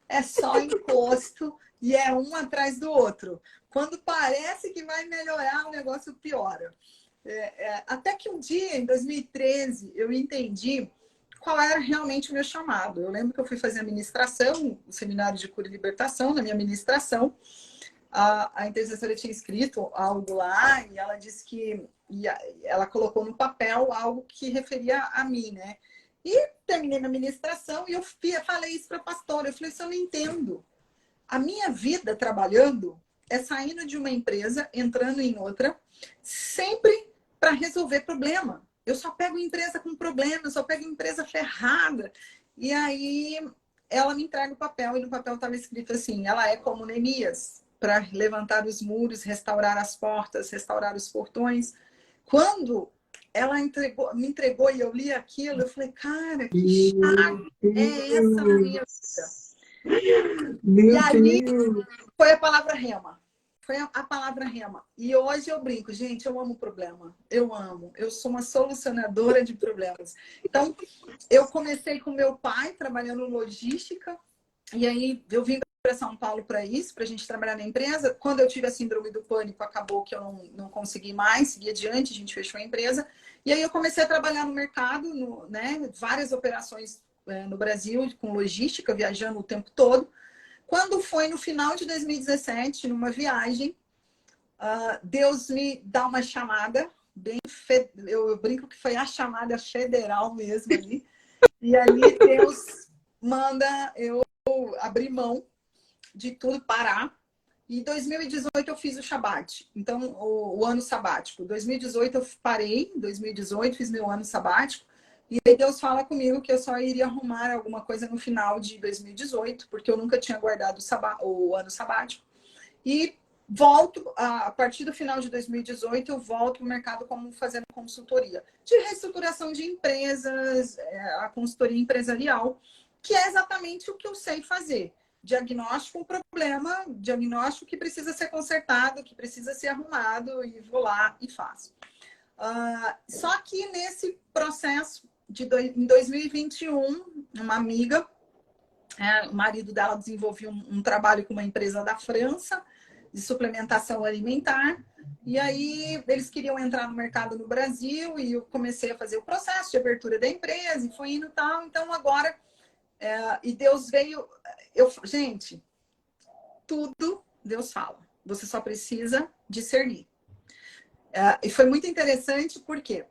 É só encosto e é um atrás do outro. Quando parece que vai melhorar, o negócio piora. Até que um dia, em 2013, eu entendi qual era realmente o meu chamado. Eu lembro que eu fui fazer administração, o seminário de cura e libertação, na minha administração. A intercessora tinha escrito algo lá e ela disse que ela colocou no papel algo que referia a mim, né? E terminei minha ministração e eu falei isso para a pastora. Eu falei: isso eu não entendo. A minha vida trabalhando é saindo de uma empresa, entrando em outra, sempre para resolver problema. Eu só pego empresa com problema, eu só pego empresa ferrada. E aí ela me entrega o papel e no papel estava escrito assim: ela é como Neemias, para levantar os muros, restaurar as portas, restaurar os portões. Quando ela me entregou e eu li aquilo, eu falei: cara, que chave é essa na minha vida? E Meu ali Deus! foi a palavra rema. Foi a palavra rema. E hoje eu brinco: gente, eu amo problema. Eu amo. Eu sou uma solucionadora de problemas. Então, eu comecei com meu pai, trabalhando logística. E aí, eu vim para São Paulo para isso, para a gente trabalhar na empresa. Quando eu tive a síndrome do pânico, acabou que eu não consegui mais seguir adiante. A gente fechou a empresa. E aí, eu comecei a trabalhar no mercado, né? Várias operações no Brasil, com logística, viajando o tempo todo. Quando foi no final de 2017, numa viagem, Deus me dá uma chamada, eu brinco que foi a chamada federal mesmo ali. E ali Deus manda eu abrir mão de tudo, parar. E em 2018 eu fiz o Shabat. Então, o ano sabático. Em 2018 eu parei, em 2018 fiz meu ano sabático. E aí Deus fala comigo que eu só iria arrumar alguma coisa no final de 2018, porque eu nunca tinha guardado o ano sabático. E volto, a partir do final de 2018, eu volto para o mercado fazendo consultoria de reestruturação de empresas, a consultoria empresarial, que é exatamente o que eu sei fazer. Diagnóstico um problema, diagnóstico que precisa ser consertado, que precisa ser arrumado, e vou lá e faço. Só que nesse processo, em 2021, uma amiga, o marido dela desenvolveu um trabalho com uma empresa da França, de suplementação alimentar, e aí eles queriam entrar no mercado no Brasil, e eu comecei a fazer o processo de abertura da empresa, e foi indo tal. Então agora, e Deus veio, gente, tudo Deus fala, você só precisa discernir. E foi muito interessante porque,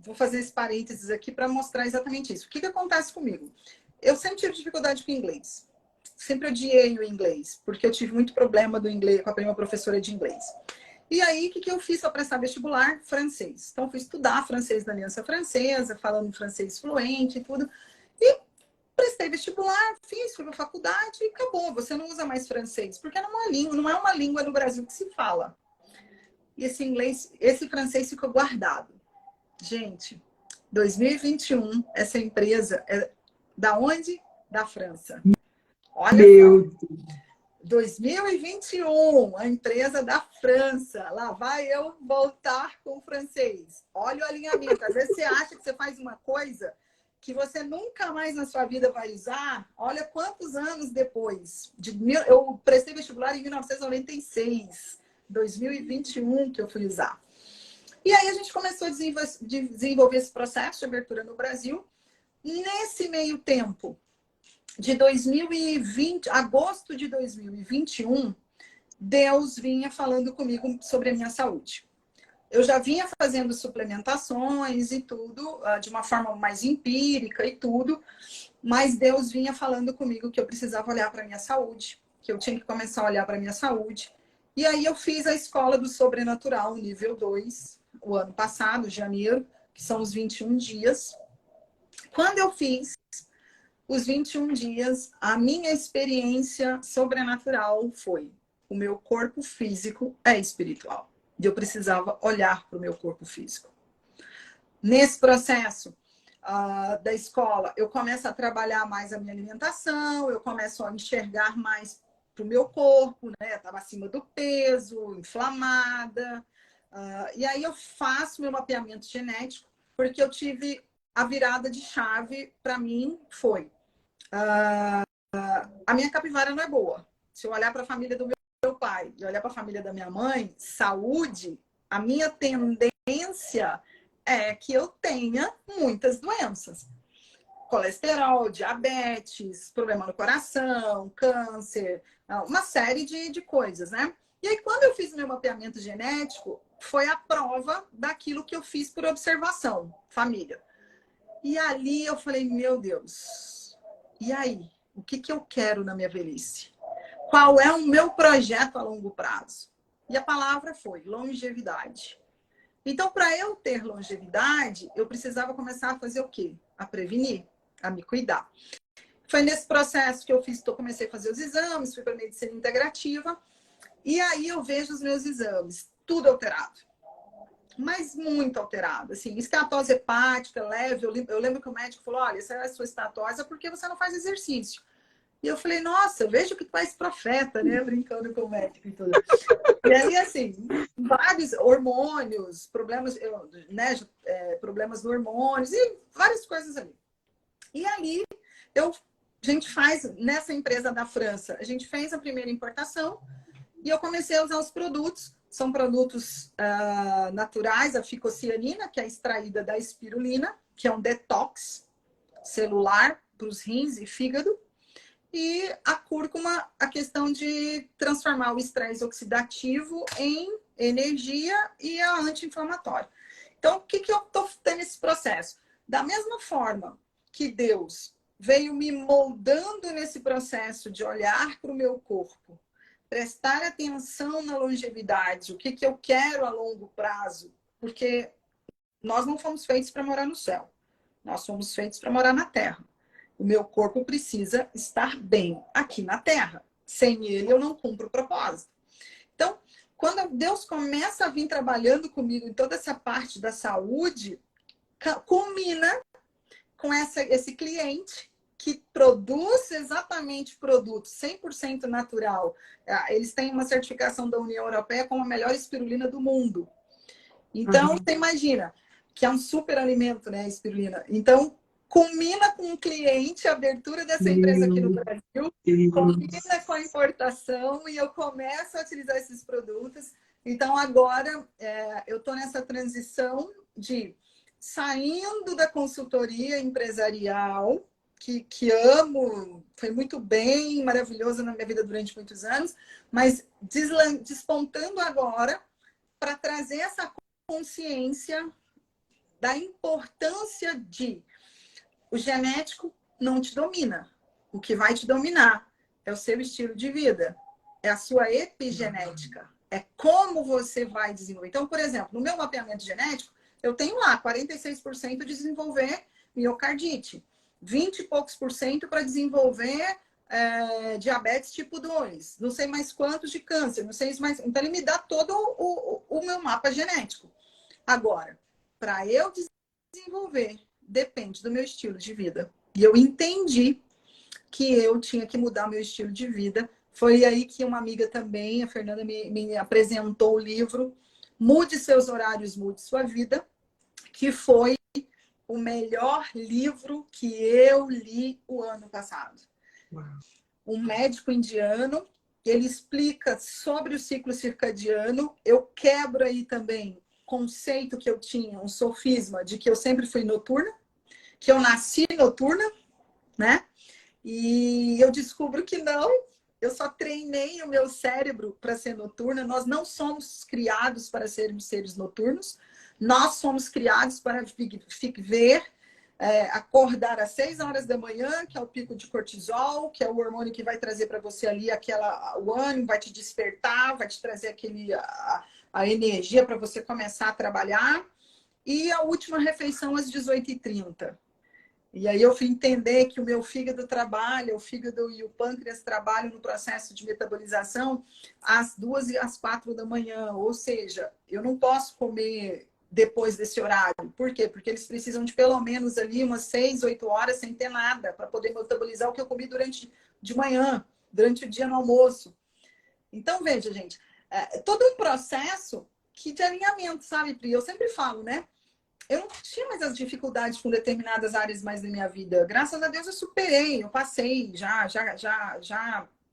vou fazer esse parênteses aqui para mostrar exatamente isso. O que acontece comigo? Eu sempre tive dificuldade com inglês. Sempre odiei o inglês, porque eu tive muito problema do inglês com a minha professora de inglês. E aí, o que eu fiz para prestar vestibular? Francês. Então, fui estudar francês da Aliança Francesa, falando francês fluente e tudo. E prestei vestibular, fui para a faculdade e acabou. Você não usa mais francês, porque não é uma língua no Brasil que se fala. e esse francês ficou guardado. Gente, 2021, essa empresa é da onde? Da França. Olha Meu só. 2021, a empresa da França. Lá vai eu voltar com o francês. Olha o alinhamento. Às vezes você acha que você faz uma coisa que você nunca mais na sua vida vai usar. Olha quantos anos depois. Eu prestei vestibular em 1996. 2021 que eu fui usar. E aí a gente começou a desenvolver esse processo de abertura no Brasil. Nesse meio tempo, de 2020, agosto de 2021, Deus vinha falando comigo sobre a minha saúde. Eu já vinha fazendo suplementações e tudo, de uma forma mais empírica e tudo, mas Deus vinha falando comigo que eu precisava olhar para a minha saúde, que eu tinha que começar a olhar para a minha saúde. E aí eu fiz a Escola do Sobrenatural, nível 2, o ano passado, janeiro, que são os 21 dias. Quando eu fiz os 21 dias, a minha experiência sobrenatural foi: o meu corpo físico é espiritual. E eu precisava olhar para o meu corpo físico. Nesse processo da escola, eu começo a trabalhar mais a minha alimentação, eu começo a enxergar mais para o meu corpo, né? Estava acima do peso, inflamada. E aí eu faço meu mapeamento genético, porque eu tive a virada de chave para mim foi: a minha capivara não é boa. Se eu olhar para a família do meu pai e olhar para a família da minha mãe, saúde, a minha tendência é que eu tenha muitas doenças. Colesterol, diabetes, problema no coração, câncer, uma série de coisas, né? E aí, quando eu fiz meu mapeamento genético, foi a prova daquilo que eu fiz por observação, família. E ali eu falei, meu Deus, e aí? O que eu quero na minha velhice? Qual é o meu projeto a longo prazo? E a palavra foi longevidade. Então, para eu ter longevidade, eu precisava começar a fazer o quê? A prevenir, a me cuidar. Foi nesse processo que eu comecei a fazer os exames, fui para a medicina integrativa, e aí eu vejo os meus exames, tudo alterado. Mas muito alterado, assim, estatose hepática leve. Eu lembro que o médico falou, olha, essa é a sua estatose porque você não faz exercício. E eu falei, nossa, eu vejo que tu és profeta, né? Brincando com o médico e tudo. E aí, assim, vários hormônios, problemas, né? Problemas no hormônios e várias coisas ali. E aí, a gente faz, nessa empresa da França, a gente fez a primeira importação e eu comecei a usar os produtos. São produtos naturais, a ficocianina, que é extraída da espirulina, que é um detox celular para os rins e fígado. E a cúrcuma, a questão de transformar o estresse oxidativo em energia e a anti-inflamatória. Então, o que eu estou tendo nesse processo? Da mesma forma que Deus veio me moldando nesse processo de olhar para o meu corpo, prestar atenção na longevidade, o que eu quero a longo prazo, porque nós não fomos feitos para morar no céu, nós fomos feitos para morar na terra. O meu corpo precisa estar bem aqui na Terra. Sem ele, eu não cumpro o propósito. Então, quando Deus começa a vir trabalhando comigo em toda essa parte da saúde, culmina com esse cliente que produz exatamente produto 100% natural. Eles têm uma certificação da União Europeia como a melhor espirulina do mundo. Então, você imagina que é um super alimento, né, a espirulina. Então, culmina com um cliente, a abertura dessa empresa aqui no Brasil, culmina com a importação e eu começo a utilizar esses produtos. Então, agora, eu estou nessa transição de saindo da consultoria empresarial, que amo, foi muito bem, maravilhoso na minha vida durante muitos anos, mas despontando agora para trazer essa consciência da importância de o genético não te domina. O que vai te dominar é o seu estilo de vida, é a sua epigenética, é como você vai desenvolver. Então, por exemplo, no meu mapeamento genético, eu tenho lá 46% de desenvolver miocardite, 20 e poucos por cento para desenvolver diabetes tipo 2, não sei mais quantos de câncer, não sei mais. Então, ele me dá todo o meu mapa genético. Agora, para eu desenvolver, depende do meu estilo de vida. E eu entendi que eu tinha que mudar meu estilo de vida. Foi aí que uma amiga também, a Fernanda, me apresentou o livro Mude Seus Horários, Mude Sua Vida, que foi o melhor livro que eu li o ano passado. Uau. Um médico indiano, ele explica sobre o ciclo circadiano. Eu quebro aí também conceito que eu tinha, um sofisma de que eu sempre fui noturna, que eu nasci noturna, né? E eu descubro que não, eu só treinei o meu cérebro para ser noturna. Nós não somos criados para sermos seres noturnos, nós somos criados para ver, acordar às 6 horas da manhã, que é o pico de cortisol, que é o hormônio que vai trazer para você ali o ânimo, vai te despertar, vai te trazer a energia para você começar a trabalhar. E a última refeição às 18h30. E aí eu fui entender que o meu fígado trabalha, o fígado e o pâncreas trabalham no processo de metabolização às 2 e às 4 da manhã. Ou seja, eu não posso comer depois desse horário. Por quê? Porque eles precisam de pelo menos ali umas 6, 8 horas sem ter nada para poder metabolizar o que eu comi de manhã, durante o dia no almoço. Então, veja, gente, todo um processo de alinhamento, sabe, Pri? Eu sempre falo, né? Eu não tinha mais as dificuldades com determinadas áreas mais da minha vida. Graças a Deus eu superei, eu passei, já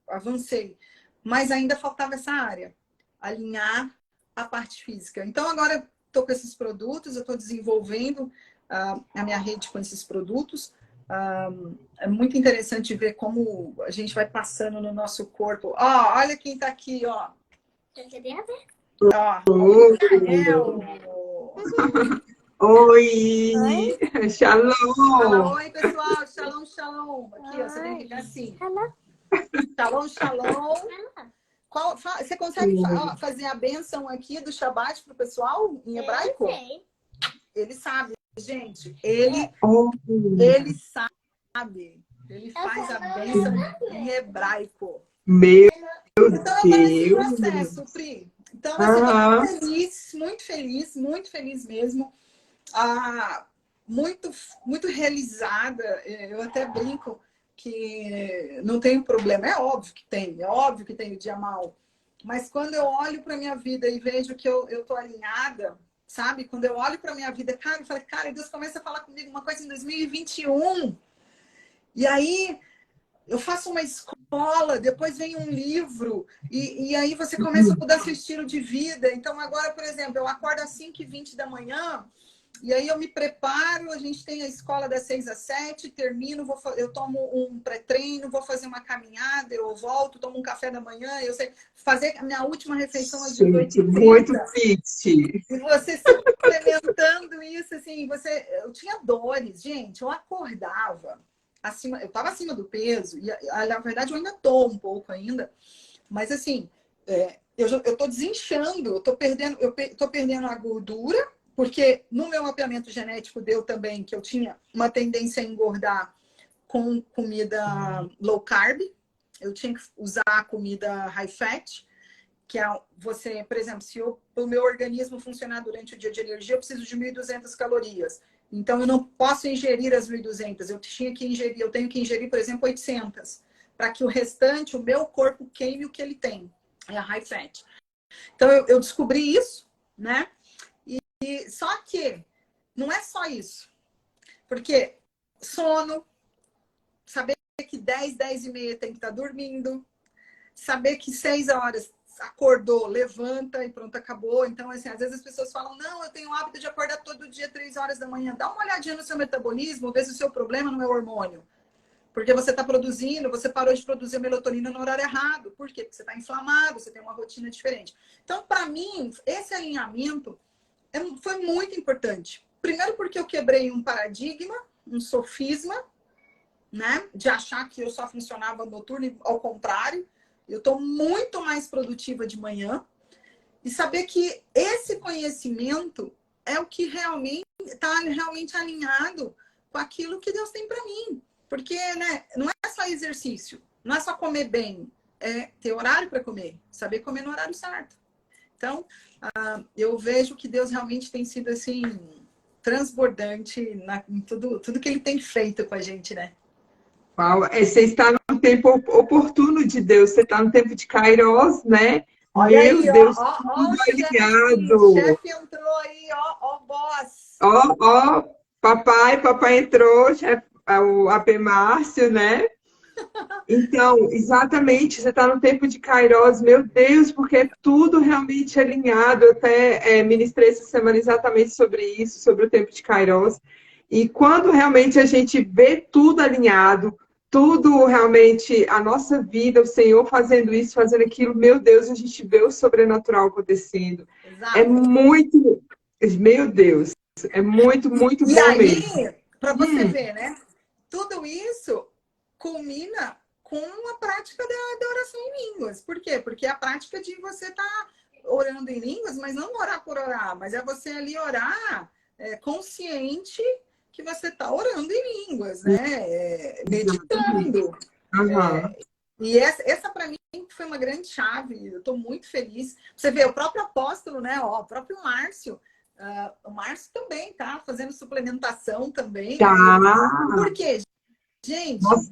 avancei. Mas ainda faltava essa área, alinhar a parte física. Então agora estou com esses produtos, eu estou desenvolvendo a minha rede com esses produtos. É muito interessante ver como a gente vai passando no nosso corpo. Olha quem está aqui, ó. Oi! Shalom! Fala oi, pessoal. Shalom, shalom. Aqui, ó, você tem que ficar assim. Shalom, shalom. Você consegue fazer a bênção aqui do Shabbat para o pessoal em hebraico? Eu sei. Ele sabe, gente. Ele sabe. Ele faz a bênção em hebraico. Meu Então, eu tô nesse Deus! processo, Pri. Então, assim, muito feliz mesmo. Muito realizada. Eu até brinco que não tem problema. É óbvio que tem o dia mal. Mas quando eu olho para minha vida e vejo que eu tô alinhada, sabe? Quando eu olho para minha vida, cara, eu falei, cara, Deus começa a falar comigo uma coisa em 2021. E aí eu faço uma escola, depois vem um livro, e aí você começa a mudar seu estilo de vida. Então, agora, por exemplo, eu acordo às 5h20 da manhã, e aí eu me preparo, a gente tem a escola das 6 às 7, termino, eu tomo um pré-treino, vou fazer uma caminhada, eu volto, tomo um café da manhã, eu sei fazer a minha última refeição às 18h30. Muito fit! E você se implementando isso, assim, eu tinha dores, gente, eu acordava. Eu estava acima do peso, e na verdade eu ainda estou um pouco ainda, mas assim, eu estou desinchando, eu estou perdendo a gordura, porque no meu mapeamento genético deu também que eu tinha uma tendência a engordar com comida low carb, eu tinha que usar comida high fat, que é você, por exemplo, se o meu organismo funcionar durante o dia de energia, eu preciso de 1.200 calorias. Então, eu não posso ingerir as 1.200. Eu tenho que ingerir, por exemplo, 800. Para que o restante, o meu corpo queime o que ele tem. É a high fat. Então, eu descobri isso, né? E só que não é só isso. Porque sono, saber que 10h30 tem que estar dormindo, saber que 6 horas acordou, levanta e pronto, acabou. Então, assim, às vezes as pessoas falam, não, eu tenho o hábito de acordar todo dia 3 horas da manhã. Dá uma olhadinha no seu metabolismo, vê se o seu problema não é o hormônio. Porque você você parou de produzir melatonina no horário errado. Por quê? Porque você está inflamado, você tem uma rotina diferente. Então, para mim, esse alinhamento foi muito importante. Primeiro porque eu quebrei um paradigma, um sofisma, né? De achar que eu só funcionava noturno e ao contrário. Eu estou muito mais produtiva de manhã. E saber que esse conhecimento é o que realmente está realmente alinhado com aquilo que Deus tem para mim. Porque, né, não é só exercício. não é só comer bem, é ter horário para comer, saber comer no horário certo. Então, eu vejo que Deus realmente tem sido assim transbordante em tudo que ele tem feito com a gente, né? Uau, você está no tempo oportuno de Deus, você está no tempo de Kairos, né? Olha Meu aí, Deus, ó tudo o chefe, o alinhado. chefe entrou aí, ó o boss. Ó, papai entrou, chefe, o AP Márcio, né? Então, exatamente, você está no tempo de Kairos, meu Deus, porque é tudo realmente alinhado. Eu até ministrei essa semana exatamente sobre isso, sobre o tempo de Kairos. E quando realmente a gente vê tudo alinhado, tudo realmente, a nossa vida, o Senhor fazendo isso, fazendo aquilo, meu Deus, a gente vê o sobrenatural acontecendo. É Exato. muito, meu Deus, é muito, muito E bom aí, mesmo. para você ver, né? Tudo isso culmina com a prática da oração em línguas. Por quê? Porque é a prática de você estar orando em línguas, mas não orar por orar, mas é você ali orar consciente que você está orando em línguas, né? Exatamente. Meditando. Aham. É, e essa para mim foi uma grande chave. Eu estou muito feliz. Você vê o próprio apóstolo, né? Ó, o próprio Márcio. O Márcio também tá fazendo suplementação também Tá. aí. Por quê? Gente, Nossa,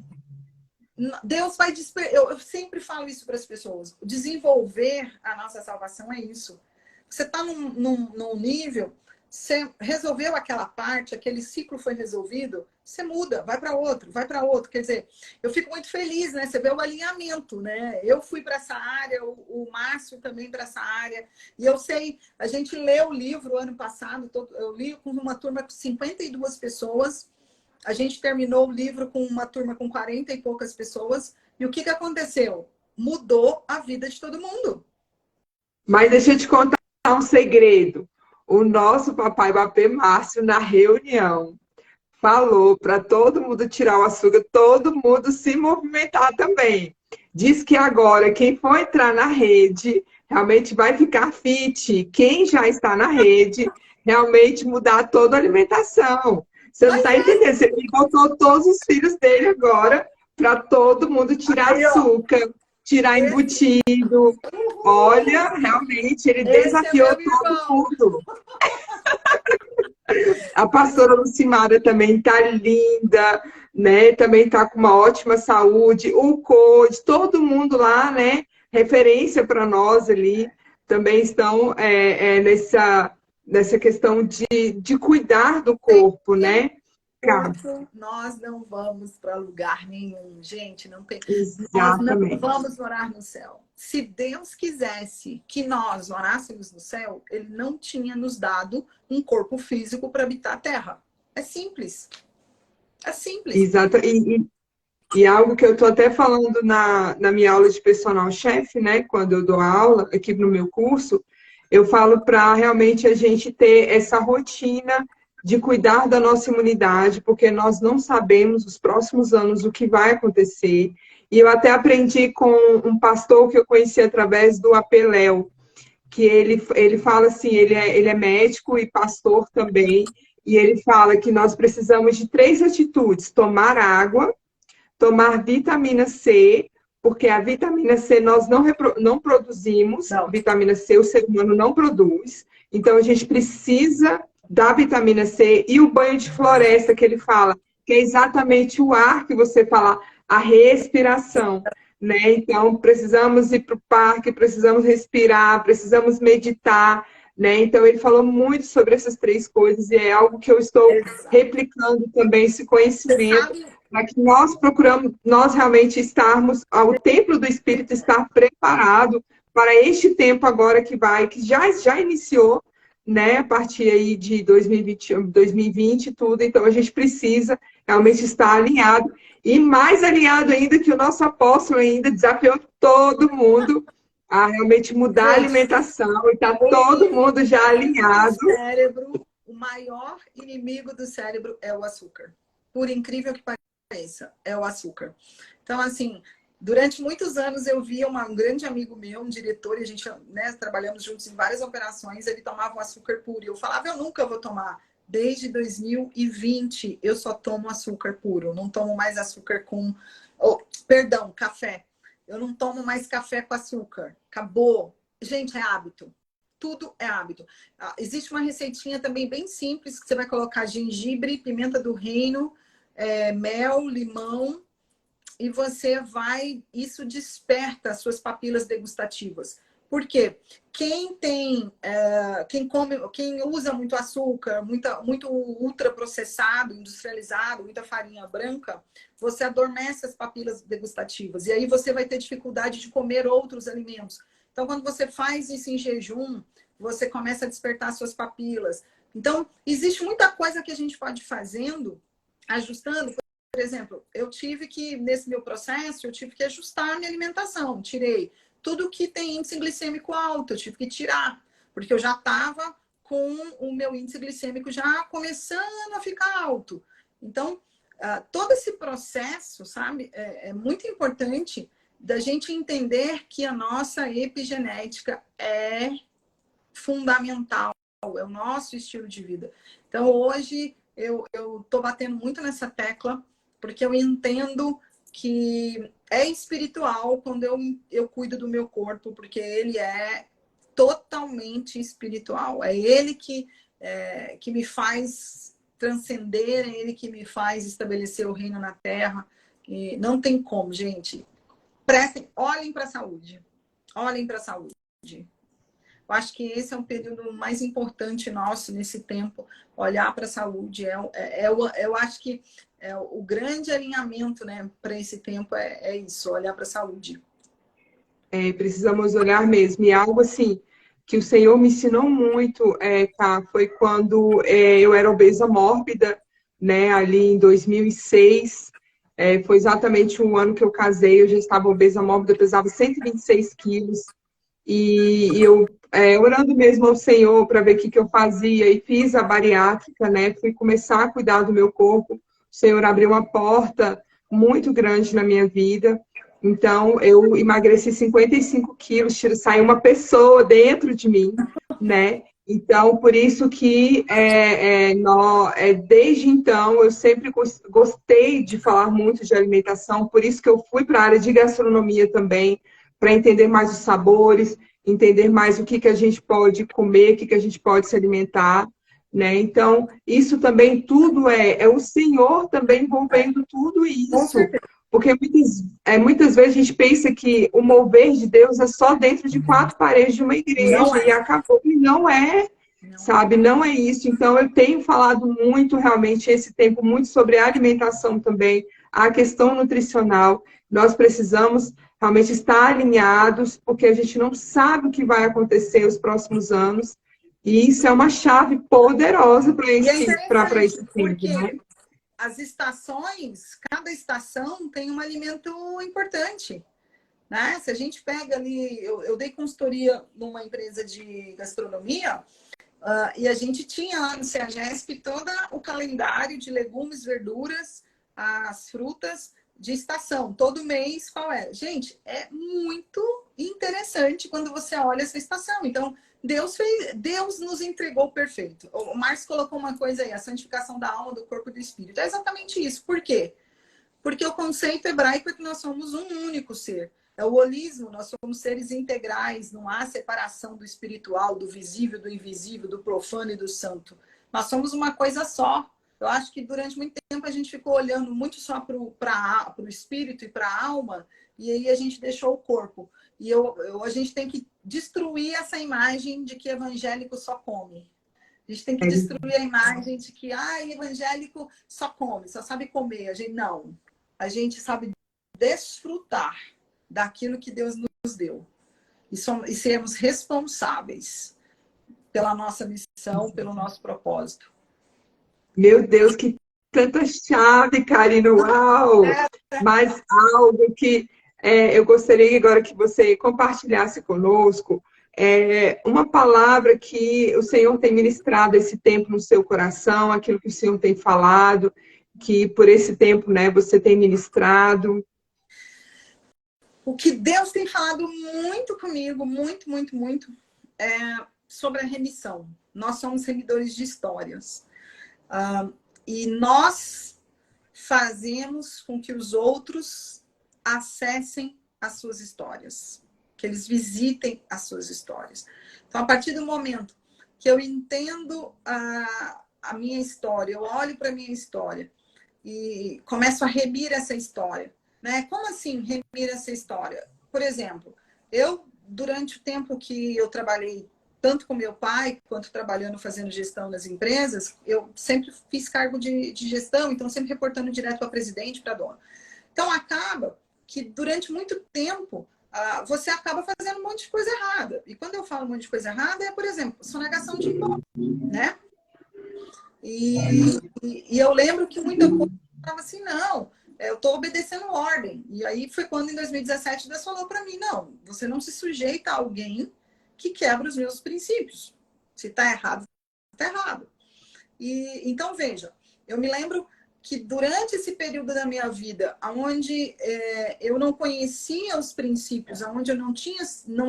Deus vai eu sempre falo isso para as pessoas. Desenvolver a nossa salvação é isso. Você está num nível, você resolveu aquela parte, aquele ciclo foi resolvido, você muda, vai para outro, vai para outro. Quer dizer, eu fico muito feliz, né? Você vê o alinhamento, né? Eu fui para essa área, o Márcio também para essa área. E eu sei, a gente leu o livro ano passado, eu li com uma turma com 52 pessoas. A gente terminou o livro com uma turma com 40 e poucas pessoas. E o que aconteceu? Mudou a vida de todo mundo. mas deixa eu te contar um segredo. O nosso papai Bapê Márcio, na reunião, falou para todo mundo tirar o açúcar, todo mundo se movimentar também. Diz que agora quem for entrar na rede realmente vai ficar fit. Quem já está na rede realmente mudar toda a alimentação. Você não Mas está entendendo? Ele botou todos os filhos dele agora para todo mundo tirar aí, ó, açúcar, tirar esse, embutido. Olha, uhul, realmente ele esse é desafiou meu todo irmão. mundo. A pastora Lucimara também tá linda, né? Também tá com uma ótima saúde. O Code, todo mundo lá, né? Referência para nós ali, também estão nessa questão de cuidar do corpo, né? Cara, Corpo, nós não vamos para lugar nenhum, gente. Não tem. Nós não exatamente. vamos morar no céu. Se Deus quisesse que nós morássemos no céu, Ele não tinha nos dado um corpo físico para habitar a Terra. É simples. É simples. Exato. E algo que eu estou até falando na minha aula de personal chefe, né? Quando eu dou aula aqui no meu curso, eu falo para realmente a gente ter essa rotina de cuidar da nossa imunidade, porque nós não sabemos os próximos anos o que vai acontecer. E eu até aprendi com um pastor que eu conheci através do Apeléu, que ele fala assim, ele é médico e pastor também, e ele fala que nós precisamos de três atitudes: tomar água, tomar vitamina C, porque a vitamina C nós não produzimos, Não. vitamina C o ser humano não produz, então a gente precisa da vitamina C e o banho de floresta que ele fala, que é exatamente o ar que você fala, a respiração, né? Então precisamos ir para o parque, precisamos respirar, precisamos meditar, né? Então ele falou muito sobre essas três coisas e é algo que eu estou Exato. replicando também esse Você conhecimento sabe, para que nós procuramos, nós realmente estarmos, o templo do Espírito estar preparado para este tempo agora que já iniciou, né, a partir aí de 2020 e tudo, então a gente precisa realmente estar alinhado, e mais alinhado ainda que o nosso apóstolo ainda desafiou todo mundo a realmente mudar a gente, alimentação, e está o todo mundo já inimigo do alinhado. cérebro, o maior inimigo do cérebro é o açúcar. Por incrível que pareça, é o açúcar. Então, assim, durante muitos anos eu via um grande amigo meu, um diretor, e a gente, né, trabalhamos juntos em várias operações, ele tomava um açúcar puro. E eu falava, eu nunca vou tomar. Desde 2020, eu só tomo açúcar puro. Não tomo mais açúcar com Oh, perdão, café. Eu não tomo mais café com açúcar. Acabou. Gente, é hábito. Tudo é hábito. Existe uma receitinha também bem simples, que você vai colocar gengibre, pimenta do reino, mel, limão, e você vai... Isso desperta as suas papilas degustativas. Por quê? Quem usa muito açúcar, muito ultraprocessado, industrializado, muita farinha branca, você adormece as papilas degustativas. E aí você vai ter dificuldade de comer outros alimentos. Então, quando você faz isso em jejum, você começa a despertar suas papilas. Então, existe muita coisa que a gente pode ir fazendo, ajustando. Por exemplo, nesse meu processo, eu tive que ajustar a minha alimentação. Tirei tudo que tem índice glicêmico alto, eu tive que tirar, porque eu já estava com o meu índice glicêmico já começando a ficar alto. Então, todo esse processo, sabe, é muito importante da gente entender que a nossa epigenética é fundamental, é o nosso estilo de vida. Então, hoje, eu estou batendo muito nessa tecla, porque eu entendo que é espiritual quando eu cuido do meu corpo, porque ele é totalmente espiritual. É ele que me faz transcender, é ele que me faz estabelecer o reino na Terra. E não tem como, gente. Olhem para a saúde. Olhem para a saúde. Eu acho que esse é um período mais importante nosso nesse tempo, olhar para a saúde. Eu acho que o grande alinhamento, né, para esse tempo é isso, olhar para a saúde. Precisamos olhar mesmo. E algo assim que o Senhor me ensinou muito, Cá, foi quando eu era obesa mórbida, né, ali em 2006. Foi exatamente um ano que eu casei, eu já estava obesa mórbida, eu pesava 126 quilos. E eu, orando mesmo ao Senhor para ver o que eu fazia, e fiz a bariátrica, né? Fui começar a cuidar do meu corpo. O Senhor abriu uma porta muito grande na minha vida. Então, eu emagreci 55 quilos, saiu uma pessoa dentro de mim, né? Então, por isso que desde então eu sempre gostei de falar muito de alimentação, por isso que eu fui para a área de gastronomia também, para entender mais os sabores, entender mais o que a gente pode comer, o que a gente pode se alimentar, né? Então, isso também tudo é o Senhor também envolvendo tudo Com isso. certeza. Porque muitas vezes a gente pensa que o mover de Deus é só dentro de quatro paredes de uma Não igreja é. e acabou. E não é, Não é. sabe? Não é isso. Então, eu tenho falado muito, realmente, esse tempo, muito sobre a alimentação também, a questão nutricional. Nós precisamos realmente estar alinhados, porque a gente não sabe o que vai acontecer nos próximos anos. E isso é uma chave poderosa para E é esse interessante, tempo, porque né? as estações, cada estação tem um alimento importante, né? Se a gente pega ali, eu dei consultoria numa empresa de gastronomia, e a gente tinha lá no CEAGESP todo o calendário de legumes, verduras, as frutas de estação, todo mês qual é. Gente, é muito interessante quando você olha essa estação. Então, Deus nos entregou o perfeito. O Marcos colocou uma coisa aí, a santificação da alma, do corpo e do espírito. É exatamente isso. Por quê? Porque o conceito hebraico é que nós somos um único ser. É o holismo, nós somos seres integrais, não há separação do espiritual, do visível, do invisível, do profano e do santo. Nós somos uma coisa só. Eu acho que durante muito tempo a gente ficou olhando muito só para o espírito e para a alma, e aí a gente deixou o corpo. E a gente tem que destruir essa imagem de que evangélico só come. A gente tem que destruir a imagem de que evangélico só come, só sabe comer. Não. A gente sabe desfrutar daquilo que Deus nos deu. E sermos responsáveis pela nossa missão, pelo nosso propósito. Meu Deus, que tanta chave, Karina, uau! Mas algo que eu gostaria agora que você compartilhasse conosco, uma palavra que o Senhor tem ministrado esse tempo no seu coração, aquilo que o Senhor tem falado, que por esse tempo, né, você tem ministrado. O que Deus tem falado muito comigo, muito, muito, muito, é sobre a remissão. Nós somos remidores de histórias. E nós fazemos com que os outros acessem as suas histórias, que eles visitem as suas histórias. Então, a partir do momento que eu entendo a minha história, eu olho para a minha história e começo a remir essa história, né? Como assim remir essa história? Por exemplo, eu, durante o tempo que eu trabalhei tanto com meu pai, quanto trabalhando, fazendo gestão nas empresas, eu sempre fiz cargo de gestão, então sempre reportando direto para presidente, para dona. Então, acaba que durante muito tempo, você acaba fazendo um monte de coisa errada. E quando eu falo um monte de coisa errada, é, por exemplo, sonegação de imposto, né? E eu lembro que muita coisa estava assim, não, eu estou obedecendo ordem. E aí foi quando, em 2017, Deus falou para mim, não, você não se sujeita a alguém que quebra os meus princípios. Se está errado, está errado. E então, veja, eu me lembro que durante esse período da minha vida, onde eu não conhecia os princípios, onde eu não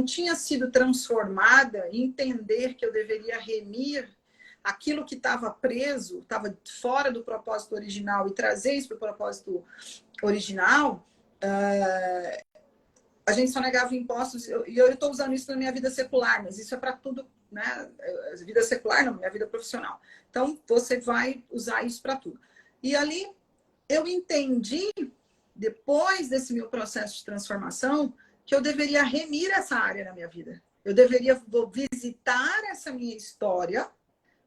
tinha sido transformada, entender que eu deveria remir aquilo que estava preso, estava fora do propósito original e trazer isso para o propósito original, a gente só negava impostos, e eu estou usando isso na minha vida secular, mas isso é para tudo, né? Vida secular não, minha vida profissional. Então, você vai usar isso para tudo. E ali, eu entendi, depois desse meu processo de transformação, que eu deveria remir essa área na minha vida. Eu deveria visitar essa minha história,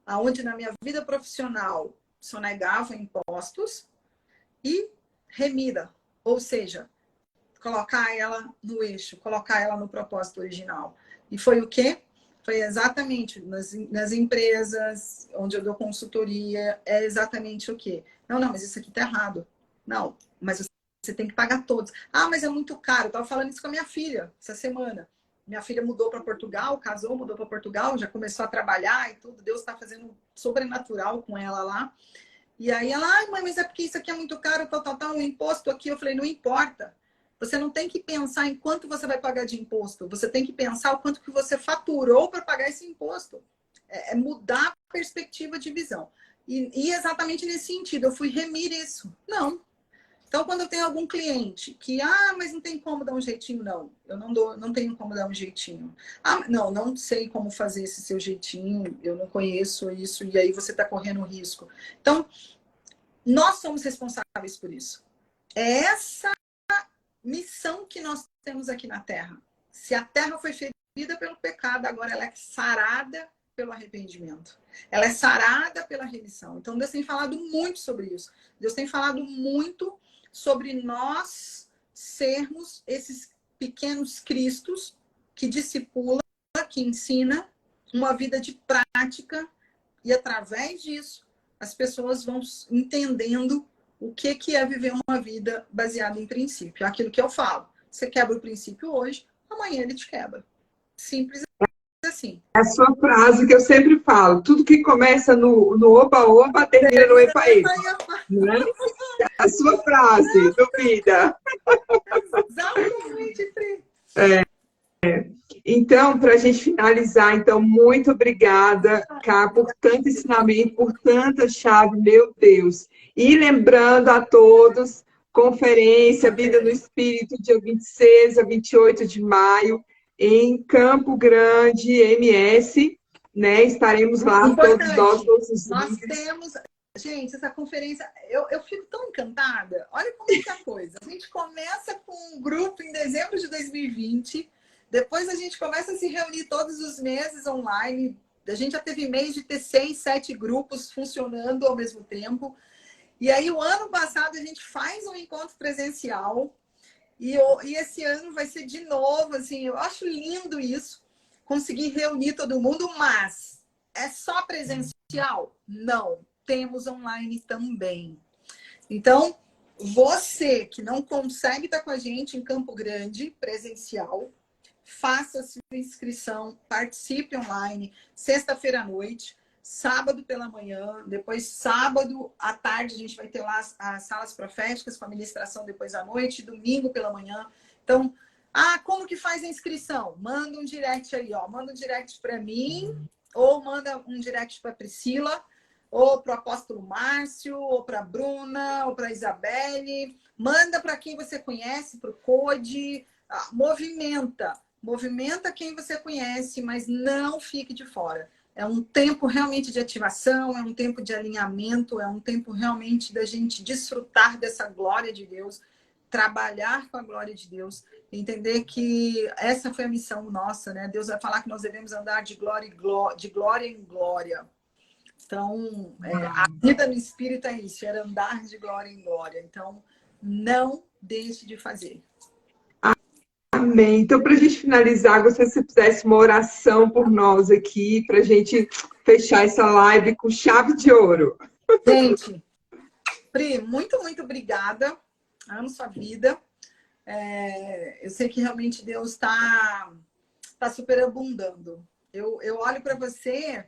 onde na minha vida profissional sonegava impostos, e remira, ou seja, colocar ela no eixo, colocar ela no propósito original. E foi o quê? Foi exatamente nas empresas onde eu dou consultoria, é exatamente o quê? Não, mas isso aqui tá errado. Não, mas você tem que pagar todos. Ah, mas é muito caro. Eu estava falando isso com a minha filha essa semana. Minha filha mudou para Portugal, casou, mudou para Portugal, já começou a trabalhar e tudo. Deus está fazendo sobrenatural com ela lá. E aí ela, ai, mãe, mas é porque isso aqui é muito caro, tal, um imposto aqui. Eu falei, não importa. Você não tem que pensar em quanto você vai pagar de imposto. Você tem que pensar o quanto que você faturou para pagar esse imposto. É mudar a perspectiva de visão. E exatamente nesse sentido, eu fui remir isso. Não. Então, quando eu tenho algum cliente que, mas não tem como dar um jeitinho, não. Eu não tenho como dar um jeitinho. Não sei como fazer esse seu jeitinho, eu não conheço isso, e aí você está correndo risco. Então, nós somos responsáveis por isso. É essa missão que nós temos aqui na Terra. Se a Terra foi ferida pelo pecado, agora ela é sarada pelo arrependimento. Ela é sarada pela remissão. Então, Deus tem falado muito sobre isso. Deus tem falado muito sobre nós sermos esses pequenos cristos que discipula, que ensina uma vida de prática, e através disso as pessoas vão entendendo o que é viver uma vida baseada em princípio. Aquilo que eu falo. Você quebra o princípio hoje, amanhã ele te quebra. Simples assim. É a sua frase que eu sempre falo. Tudo que começa no oba-oba, termina no epa-epa. Né? É a sua frase, duvida. Exatamente, Pri. Então, para a gente finalizar, então, muito obrigada, Cá, por tanto ensinamento, por tanta chave, meu Deus. E lembrando a todos, conferência Vida no Espírito, dia 26 a 28 de maio, em Campo Grande, MS, né? Estaremos lá, Importante. todos os Nós líderes. temos... Gente, essa conferência, eu fico tão encantada. Olha como é que é a coisa. A gente começa com um grupo em dezembro de 2020, depois a gente começa a se reunir todos os meses online. A gente já teve mês de ter 6, 7 grupos funcionando ao mesmo tempo. E aí, o ano passado, a gente faz um encontro presencial. E esse ano vai ser de novo, assim, eu acho lindo isso. Conseguir reunir todo mundo, mas é só presencial? Não. Temos online também. Então, você que não consegue estar com a gente em Campo Grande, presencial, faça a sua inscrição, participe online, sexta-feira à noite, sábado pela manhã, depois sábado à tarde a gente vai ter lá as salas proféticas com a ministração depois à noite, domingo pela manhã. Então, como que faz a inscrição? Manda um direct aí, ó, manda um direct para mim ou manda um direct para Priscila. ou para o apóstolo Márcio, ou para a Bruna, ou para a Isabelle. Manda para quem você conhece, para o Code. Movimenta. Movimenta quem você conhece, mas não fique de fora. É um tempo realmente de ativação, é um tempo de alinhamento, é um tempo realmente da gente desfrutar dessa glória de Deus, trabalhar com a glória de Deus, entender que essa foi a missão nossa, né? Deus vai falar que nós devemos andar de glória em glória. Então, a vida no Espírito é isso, era andar de glória em glória. Então, não deixe de fazer. Amém. Então, para a gente finalizar, gostaria que você fizesse uma oração por nós aqui, para a gente fechar essa live com chave de ouro. Gente, Pri, muito, muito obrigada. Amo sua vida. Eu sei que realmente Deus está superabundando. Eu olho para você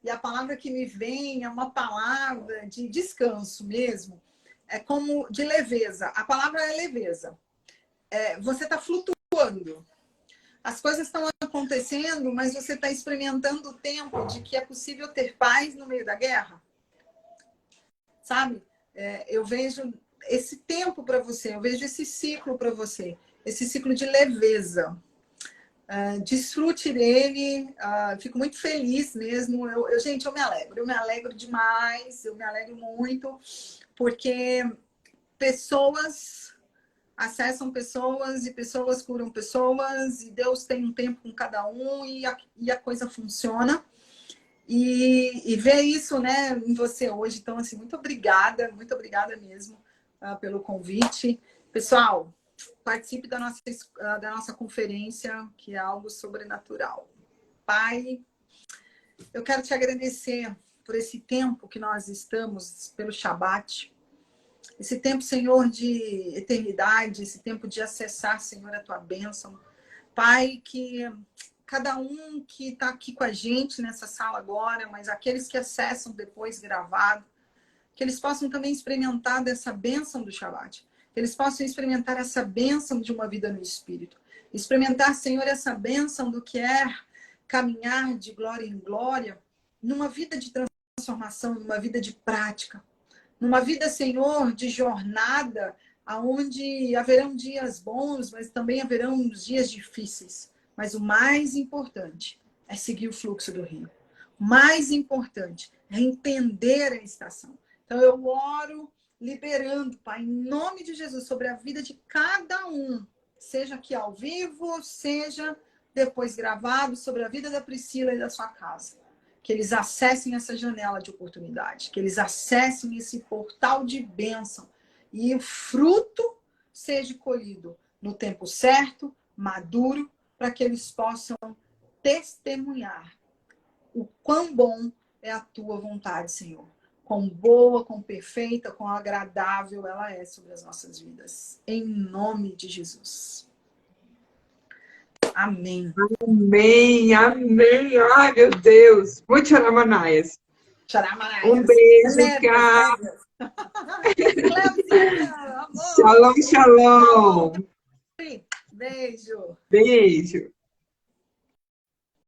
e a palavra que me vem é uma palavra de descanso mesmo. É como de leveza. A palavra é leveza. Você está flutuando. As coisas estão acontecendo, mas você está experimentando o tempo de que é possível ter paz no meio da guerra. Sabe? Eu vejo esse tempo para você, eu vejo esse ciclo para você, esse ciclo de leveza. Desfrute dele, fico muito feliz mesmo. Gente, eu me alegro demais, eu me alegro muito, porque pessoas acessam pessoas e pessoas curam pessoas, e Deus tem um tempo com cada um e a coisa funciona. E ver isso, né, em você hoje. Então, assim, muito obrigada mesmo pelo convite. Pessoal, participe da nossa conferência, que é algo sobrenatural. Pai, eu quero te agradecer por esse tempo que nós estamos, pelo Shabat. Esse tempo, Senhor, de eternidade, esse tempo de acessar, Senhor, a tua bênção. Pai, que cada um que está aqui com a gente nessa sala agora, mas aqueles que acessam depois gravado, que eles possam também experimentar dessa bênção do Shabat. Que eles possam experimentar essa bênção de uma vida no Espírito. Experimentar, Senhor, essa bênção do que é caminhar de glória em glória, numa vida de transformação, numa vida de prática. Numa vida, Senhor, de jornada, onde haverão dias bons, mas também haverão dias difíceis. Mas o mais importante é seguir o fluxo do rio. O mais importante é entender a estação. Então, eu oro liberando, Pai, em nome de Jesus, sobre a vida de cada um, seja aqui ao vivo, seja depois gravado, sobre a vida da Priscila e da sua casa. Que eles acessem essa janela de oportunidade, que eles acessem esse portal de bênção e o fruto seja colhido no tempo certo, maduro, para que eles possam testemunhar o quão bom é a tua vontade, Senhor. Quão boa, quão perfeita, quão agradável ela é sobre as nossas vidas. Em nome de Jesus. Amém. Amém, amém. Ai, meu Deus. Muito charamanaias. Um beijo, Cá. Shalom, shalom. Beijo. Beijo.